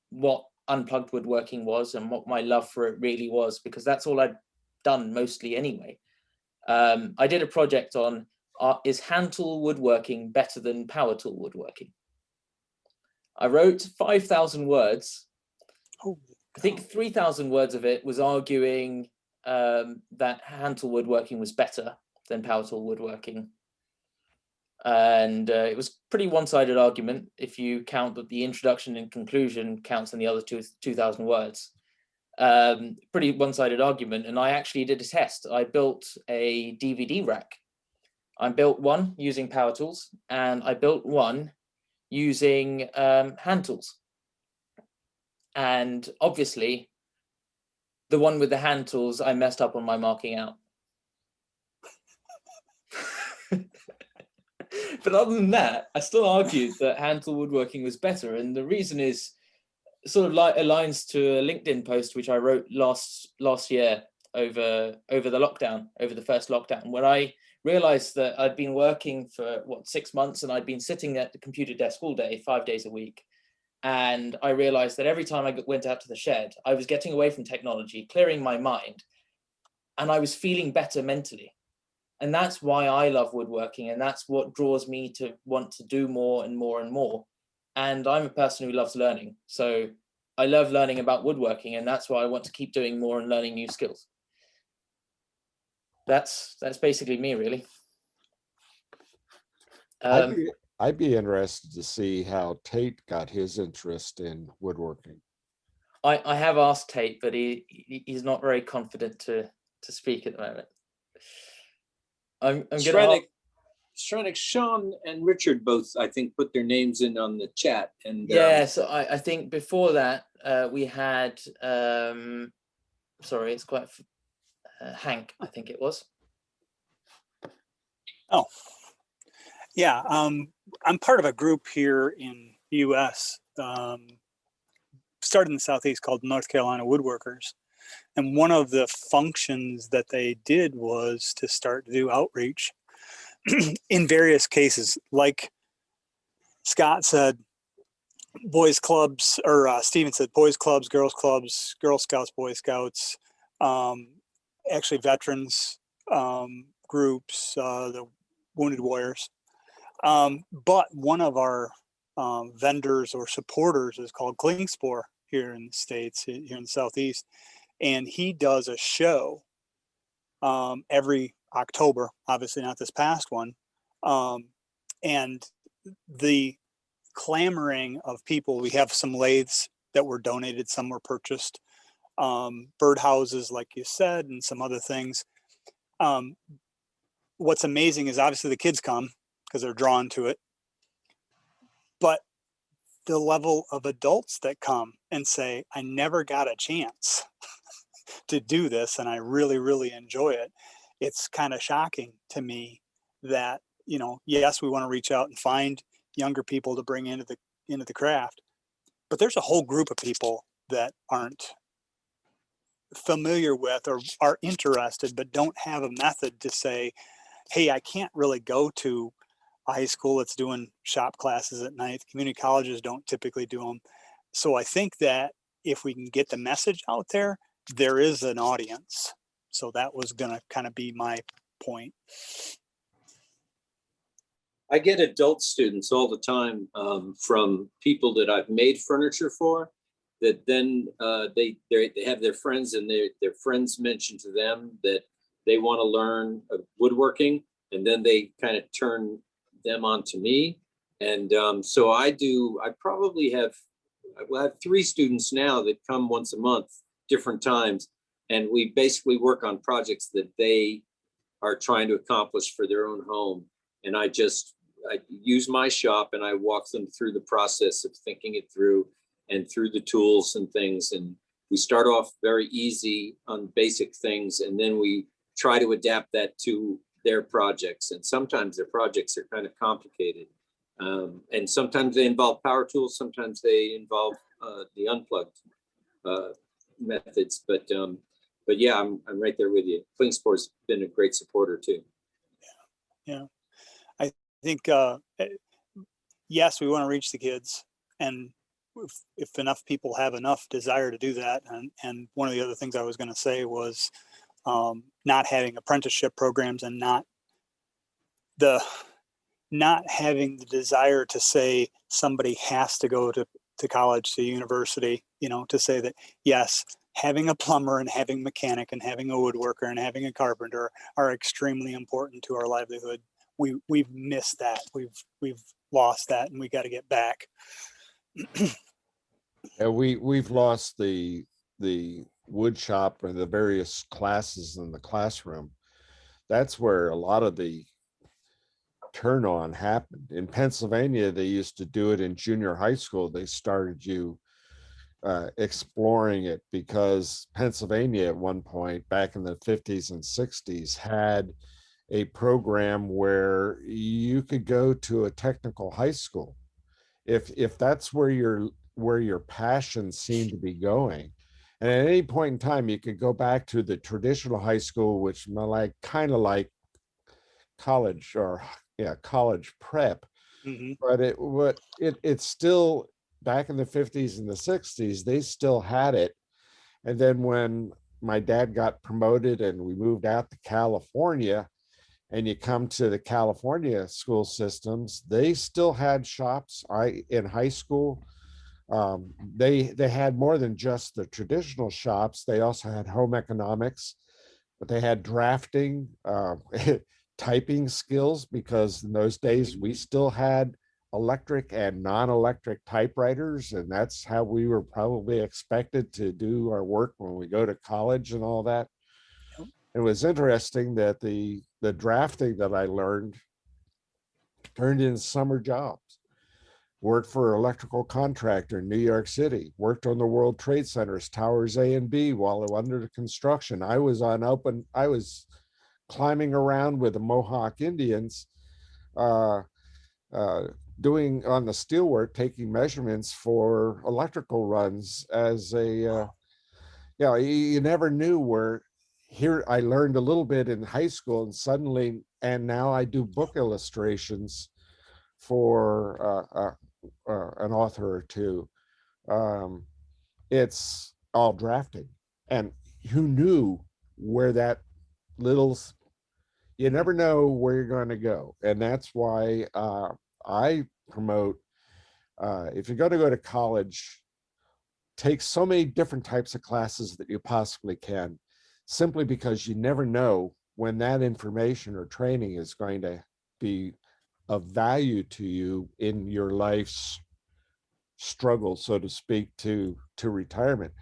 D: what unplugged woodworking was and what my love for it really was, because that's all I'd done mostly anyway. I did a project on is hand tool woodworking better than power tool woodworking? I wrote 5,000 words. I think 3,000 words of it was arguing that hand tool woodworking was better than power tool woodworking. And it was pretty one-sided argument if you count that the introduction and conclusion counts in the other 2,000 words. Pretty one-sided argument. And I actually did a test. I built a DVD rack. I built one using power tools, and I built one using hand tools. And obviously, the one with the hand tools, I messed up on my marking out. But other than that, I still argued that hand tool woodworking was better. And the reason is sort of like aligns to a LinkedIn post, which I wrote last year over the lockdown, over the first lockdown, where I realized that I'd been working for 6 months, and I'd been sitting at the computer desk all day, 5 days a week. And I realized that every time I went out to the shed, I was getting away from technology, clearing my mind, and I was feeling better mentally. And that's why I love woodworking. And that's what draws me to want to do more and more and more. And I'm a person who loves learning. So I love learning about woodworking, and that's why I want to keep doing more and learning new skills. That's basically me, really.
H: I'd be interested to see how Tate got his interest in woodworking.
D: I have asked Tate, but he's not very confident to speak at the moment. I'm gonna.
G: Shrenik, Sean and Richard both, I think, put their names in on the chat. And
D: yeah, so I think before that we had sorry, it's quite Hank, I think it was.
I: Oh, yeah. I'm part of a group here in the U.S. Started in the Southeast called North Carolina Woodworkers. And one of the functions that they did was to start to do outreach in various cases. Like Scott said, boys clubs, or Steven said boys clubs, Girl Scouts, Boy Scouts, actually veterans groups, the Wounded Warriors. But one of our vendors or supporters is called Klingspor here in the States, here in the Southeast. And he does a show every October, obviously not this past one. And the clamoring of people, we have some lathes that were donated, some were purchased, birdhouses, like you said, and some other things. What's amazing is obviously the kids come because they're drawn to it, but the level of adults that come and say, I never got a chance to do this, and I really, really enjoy it. It's kind of shocking to me that, you know, yes, we want to reach out and find younger people to bring into the craft, but there's a whole group of people that aren't familiar with or are interested, but don't have a method to say, hey, I can't really go to a high school that's doing shop classes at night. Community colleges don't typically do them. So I think that if we can get the message out there, there is an audience. So that was going to kind of be my point.
G: I get adult students all the time from people that I've made furniture for, that then they have their friends, and their friends mention to them that they want to learn woodworking, and then they kind of turn them on to me. And so I probably have 3 students now that come once a month, different times, and we basically work on projects that they are trying to accomplish for their own home. And I use my shop and I walk them through the process of thinking it through and through the tools and things. And we start off very easy on basic things, and then we try to adapt that to their projects. And sometimes their projects are kind of complicated. And sometimes they involve power tools, sometimes they involve the unplugged methods. But yeah, I'm right there with you. Klingspor's been a great supporter too.
I: Yeah. I think, yes, we want to reach the kids, and if enough people have enough desire to do that. And one of the other things I was going to say was not having apprenticeship programs, and not having the desire to say somebody has to go to college, to university, you know, to say that, yes, having a plumber and having a mechanic and having a woodworker and having a carpenter are extremely important to our livelihood. We've missed that. We've lost that, and we got to get back.
H: And we've lost the wood shop and the various classes in the classroom. That's where a lot of the turn on happened. In Pennsylvania, they used to do it in junior high school. They started you exploring it, because Pennsylvania at one point back in the 50s and 60s had a program where you could go to a technical high school if that's where your passion seemed to be going. And at any point in time, you could go back to the traditional high school, which kind of like college, or college prep.
I: Mm-hmm.
H: But it still back in the 50s and the 60s, they still had it. And then when my dad got promoted and we moved out to California, and you come to the California school systems, they still had shops. In high school, they had more than just the traditional shops. They also had home economics, but they had drafting, typing skills, because in those days we still had electric and non-electric typewriters, and that's how we were probably expected to do our work when we go to college and all that. It was interesting that the drafting that I learned turned into summer jobs. Worked for an electrical contractor in New York City, worked on the World Trade Center's towers A and B while they were under construction. I was climbing around with the Mohawk Indians, doing on the steelwork, taking measurements for electrical runs as a, you never knew where. Here I learned a little bit in high school, and suddenly, and now I do book illustrations for an author or two. It's all drafting, and who knew where that little, you never know where you're going to go. And that's why I promote, if you're going to go to college, take so many different types of classes that you possibly can, simply because you never know when that information or training is going to be of value to you in your life's struggle, so to speak, to retirement.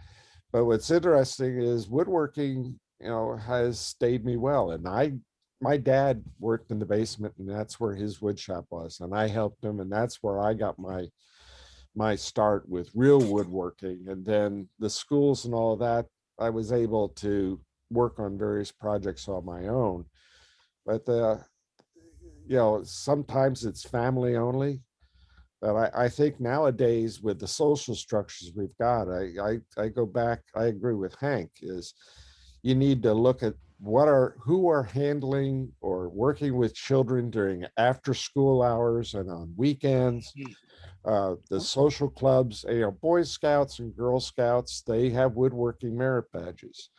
H: But what's interesting is woodworking, has stayed me well. And my dad worked in the basement, and that's where his wood shop was, and I helped him, and that's where I got my start with real woodworking. And then the schools and all of that, I was able to work on various projects on my own. But sometimes it's family only. But I think nowadays, with the social structures we've got, I go back, I agree with Hank, is you need to look at who are handling or working with children during after school hours and on weekends. The social clubs, Boy Scouts and Girl Scouts, they have woodworking merit badges.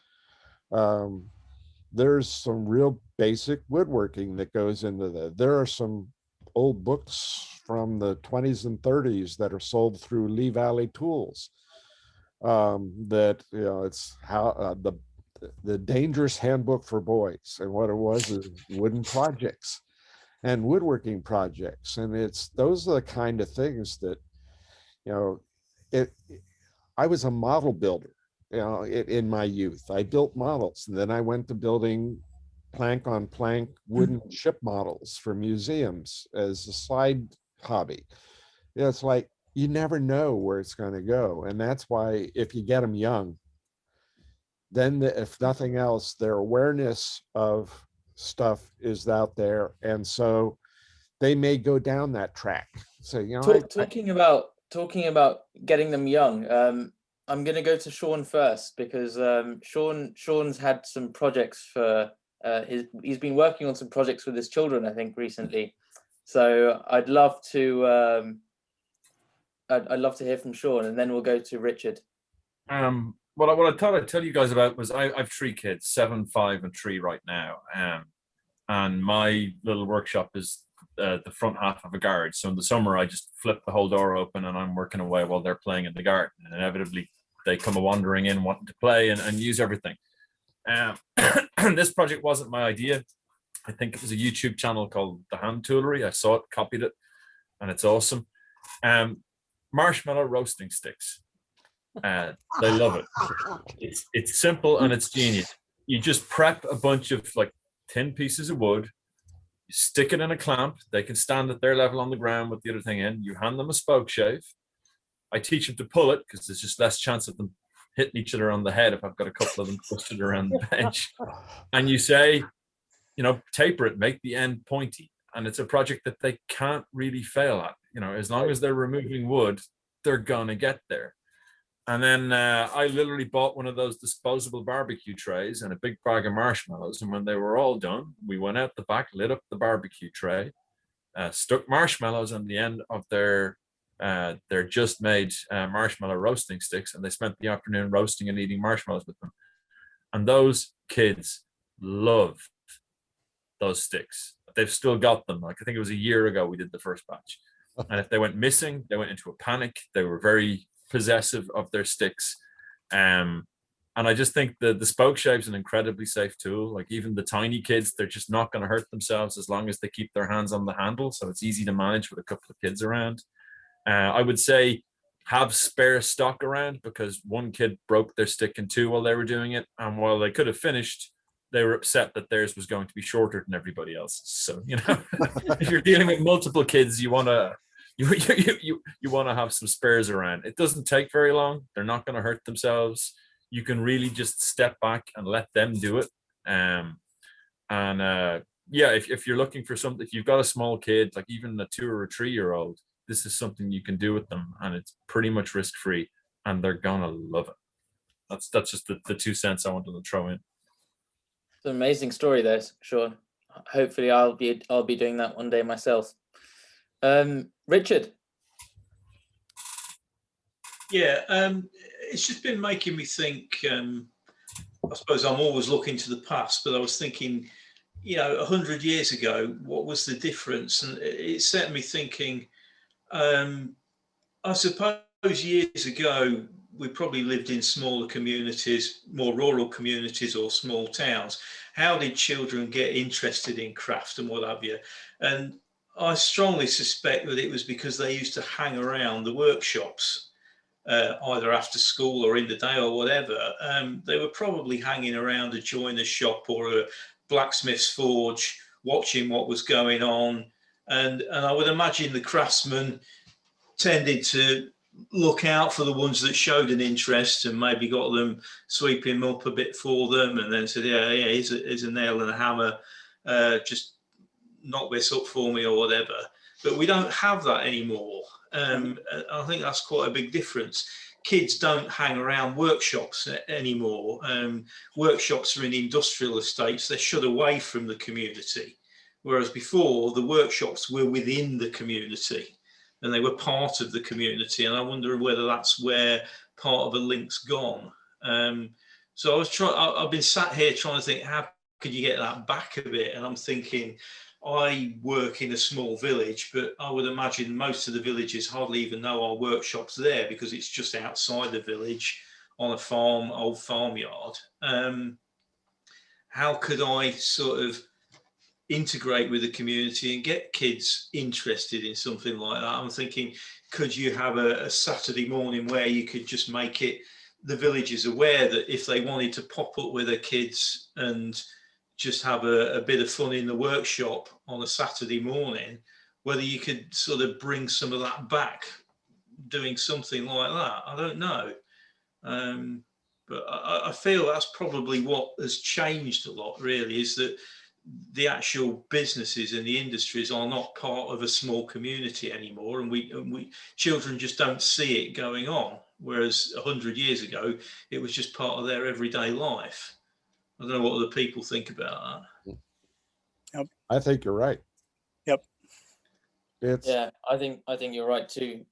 H: There's some real basic woodworking that goes into that. There are some old books from the 20s and 30s that are sold through Lee Valley Tools. That it's how the dangerous handbook for boys, and what it was is wooden projects and woodworking projects, and those are the kind of things that I was a model builder. In my youth, I built models, and then I went to building plank on plank wooden ship models for museums as a side hobby. It's like you never know where it's going to go, and that's why if you get them young, then if nothing else, their awareness of stuff is out there, and so they may go down that track. So
D: talking about getting them young. I'm going to go to Sean first, because Sean's had some projects for he's been working on some projects with his children, I think, recently. So I'd love to hear from Sean, and then we'll go to Richard.
J: What I thought I'd tell you guys about was I've 3 kids, 7, 5, and 3 right now. And my little workshop is the front half of a garage. So in the summer, I just flip the whole door open and I'm working away while they're playing in the garden. And inevitably, they come wandering in wanting to play and use everything. This project wasn't my idea. I think it was a YouTube channel called The Hand Toolery. I saw it, copied it, and it's awesome. Marshmallow roasting sticks. They love it. It's simple and it's genius. You just prep a bunch of thin pieces of wood, you stick it in a clamp. They can stand at their level on the ground with the other thing in. You hand them a spoke shave. I teach them to pull it because there's just less chance of them hitting each other on the head if I've got a couple of them twisted around the bench. And you say, taper it, make the end pointy. And it's a project that they can't really fail at. As long as they're removing wood, they're gonna get there. And then I literally bought one of those disposable barbecue trays and a big bag of marshmallows. And when they were all done, we went out the back, lit up the barbecue tray, stuck marshmallows on the end of their They're just made marshmallow roasting sticks, and they spent the afternoon roasting and eating marshmallows with them. And those kids love those sticks. They've still got them. Like, I think it was a year ago we did the first batch. And if they went missing, they went into a panic. They were very possessive of their sticks. And I just think the spoke shape is an incredibly safe tool. Like, even the tiny kids, they're just not going to hurt themselves as long as they keep their hands on the handle. So it's easy to manage with a couple of kids around. I would say have spare stock around, because one kid broke their stick in two while they were doing it. And while they could have finished, they were upset that theirs was going to be shorter than everybody else's. So, you know, if you're dealing with multiple kids, you want to have some spares around. It doesn't take very long. They're not going to hurt themselves. You can really just step back and let them do it. Yeah, if you're looking for something, if you've got a small kid, like even a 2 or a 3-year-old, this is something you can do with them, and it's pretty much risk-free, and they're gonna love it. That's just the 2 cents I wanted to throw in.
D: It's an amazing story there, Sean. Hopefully I'll be doing that one day myself. Richard.
K: Yeah, it's just been making me think. I suppose I'm always looking to the past, but I was thinking, 100 years ago, what was the difference? And it set me thinking. I suppose years ago, we probably lived in smaller communities, more rural communities or small towns. How did children get interested in craft and what have you? And I strongly suspect that it was because they used to hang around the workshops, either after school or in the day or whatever. They were probably hanging around a joiner's shop or a blacksmith's forge, watching what was going on. And I would imagine the craftsmen tended to look out for the ones that showed an interest and maybe got them sweeping them up a bit for them, and then said, yeah, here's a nail and a hammer, just knock this up for me or whatever. But we don't have that anymore. I think that's quite a big difference. Kids don't hang around workshops anymore. Workshops are in industrial estates. They're shut away from the community. Whereas before, the workshops were within the community and they were part of the community. And I wonder whether that's where part of the link's gone. So I've been sat here trying to think, how could you get that back a bit? And I'm thinking, I work in a small village, but I would imagine most of the villages hardly even know our workshop's there because it's just outside the village on a farm, old farmyard. How could I sort of integrate with the community and get kids interested in something like that? I'm thinking, could you have a Saturday morning where you could just make it, the villagers aware that if they wanted to pop up with their kids and just have a bit of fun in the workshop on a Saturday morning, whether you could sort of bring some of that back, doing something like that. I don't know. But I feel that's probably what has changed a lot, really, is that the actual businesses and the industries are not part of a small community anymore, and we children just don't see it going on, whereas 100 years ago it was just part of their everyday life. I don't know what other people think about that.
H: Yep. I think you're right.
I: Yep.
D: Yeah, I think you're right too,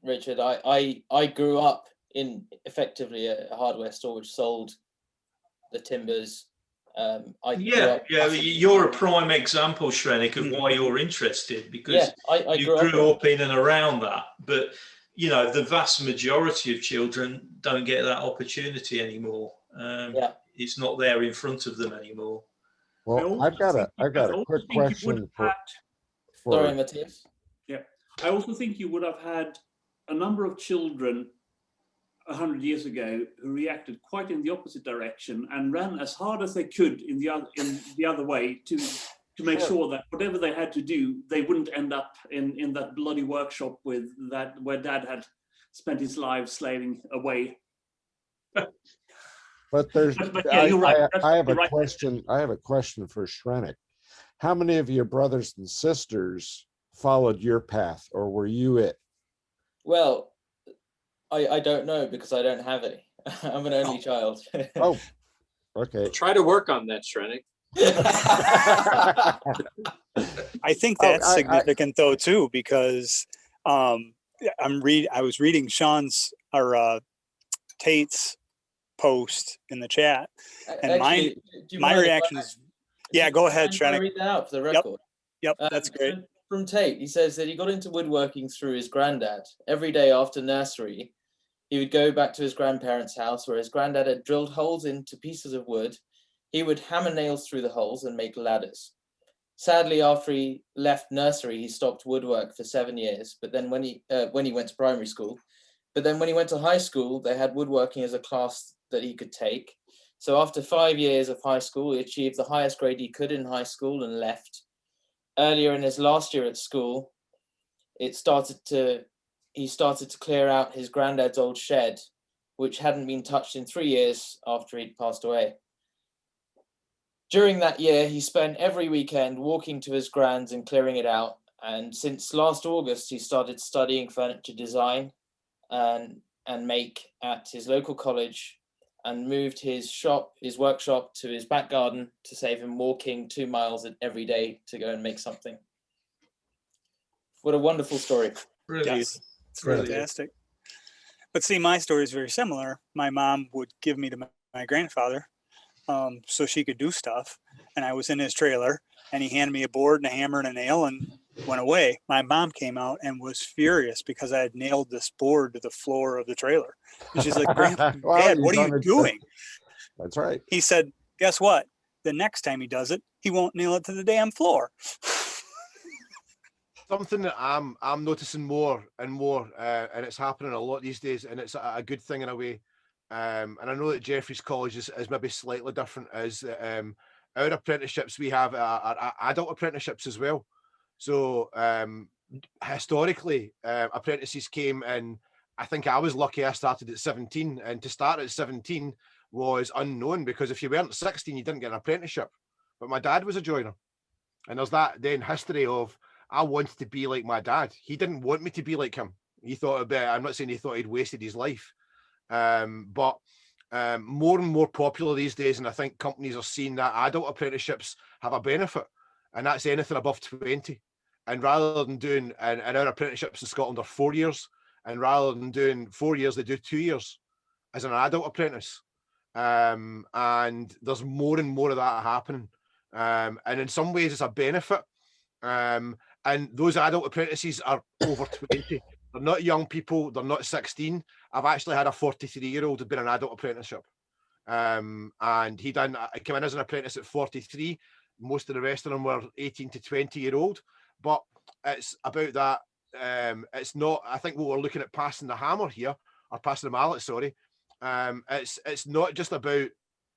D: Richard. I grew up in effectively a hardware store which sold the timbers.
K: You're a prime example, Shrenik, of why you're interested, because you grew up in and around that. But the vast majority of children don't get that opportunity anymore. It's not there in front of them anymore.
H: Well, I've got a quick question for
D: Sorry, Matthias.
L: Yeah, I also think you would have had a number of children 100 years ago who reacted quite in the opposite direction and ran as hard as they could in the other way to make sure that whatever they had to do, they wouldn't end up in that bloody workshop with that where Dad had spent his life slaving away.
H: But there's,
L: you're right.
H: I have a question. I have a question for Shrenik. How many of your brothers and sisters followed your path, or were you it?
D: Well, I don't know because I don't have any. I'm an only child.
H: Oh, okay.
G: Try to work on that, Shrenik.
I: I think that's significant though too, because I was reading Sean's or Tate's post in the chat, and
D: Actually, do you
I: my
D: mind if
I: reaction
D: I-
I: is, yeah, go ahead,
D: Can I
I: Shrenick.
D: read that out for the record?
I: Yep, that's great.
D: So from Tate, he says that he got into woodworking through his granddad. Every day after nursery, he would go back to his grandparents' house where his granddad had drilled holes into pieces of wood. He would hammer nails through the holes and make ladders. Sadly, after he left nursery, he stopped woodwork for 7 years. But then when he went to primary school, but then when he went to high school, they had woodworking as a class that he could take. So after 5 years of high school, he achieved the highest grade he could in high school and left. Earlier in his last year at school, he started to clear out his granddad's old shed, which hadn't been touched in 3 years after he'd passed away. During that year, he spent every weekend walking to his grand's and clearing it out. And since last August, he started studying furniture design and make at his local college, and moved his workshop to his back garden to save him walking 2 miles every day to go and make something. What a wonderful story.
K: Brilliant.
I: Yes, it's
K: Brilliant.
I: fantastic. But see, my story is very similar. My mom would give me to my grandfather so she could do stuff. And I was in his trailer, and he handed me a board and a hammer and a nail and went away. My mom came out and was furious because I had nailed this board to the floor of the trailer. And she's like, Dad, what are you doing?
H: That's right.
I: He said, guess what? The next time he does it, he won't nail it to the damn floor.
E: Something that I'm noticing more and more, and it's happening a lot these days, and it's a good thing in a way. And I know that Jeffrey's college is maybe slightly different. As our apprenticeships, we have are adult apprenticeships as well. So historically, apprentices came in. I think I was lucky. I started at 17, and to start at 17 was unknown, because if you weren't 16, you didn't get an apprenticeship. But my dad was a joiner, and there's that then history of, I wanted to be like my dad. He didn't want me to be like him. He thought about, I'm not saying he thought he'd wasted his life, but more and more popular these days. And I think companies are seeing that adult apprenticeships have a benefit, and that's anything above 20. And rather than doing, and our apprenticeships in Scotland are 4 years, and rather than doing 4 years, they do 2 years as an adult apprentice. And there's more and more of that happening. And in some ways it's a benefit. And those adult apprentices are over 20. They're not young people. They're not 16. I've actually had a 43-year-old who'd been an adult apprenticeship. And I came in as an apprentice at 43. Most of the rest of them were 18 to 20-year-old. But it's about that. It's not, I think what we're looking at passing the hammer here, or passing the mallet, sorry. It's not just about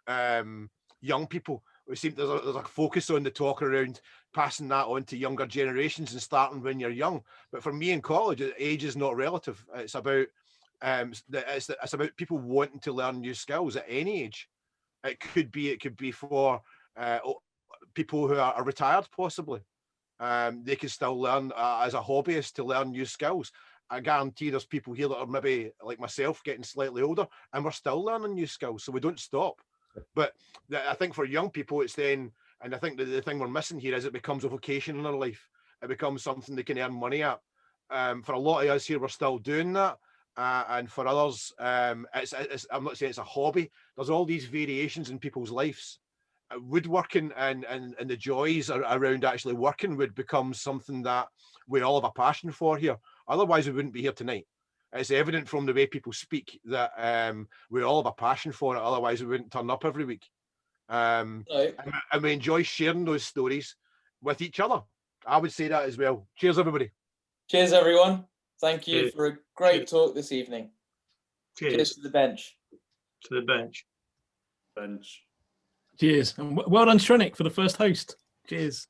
E: young people. We seem there's a focus on the talk around passing that on to younger generations and starting when you're young. But for me in college, age is not relative. It's about it's about people wanting to learn new skills at any age. It could be for people who are retired, possibly. They can still learn as a hobbyist to learn new skills. I guarantee there's people here that are maybe like myself, getting slightly older, and we're still learning new skills, so we don't stop. But I think for young people, it's then, and I think the thing we're missing here is it becomes a vocation in their life. It becomes something they can earn money at. For a lot of us here, we're still doing that. And for others, it's I'm not saying it's a hobby. There's all these variations in people's lives. Woodworking and the joys around actually working would become something that we all have a passion for here. Otherwise, we wouldn't be here tonight. It's evident from the way people speak that we all have a passion for it. Otherwise, we wouldn't turn up every week. And we enjoy sharing those stories with each other. I would say that as well. Cheers, everybody.
D: Cheers, everyone. Thank you for a great talk this evening. Cheers to the bench.
K: To the bench.
C: Cheers. And well done, Shrenick, for the first host. Cheers.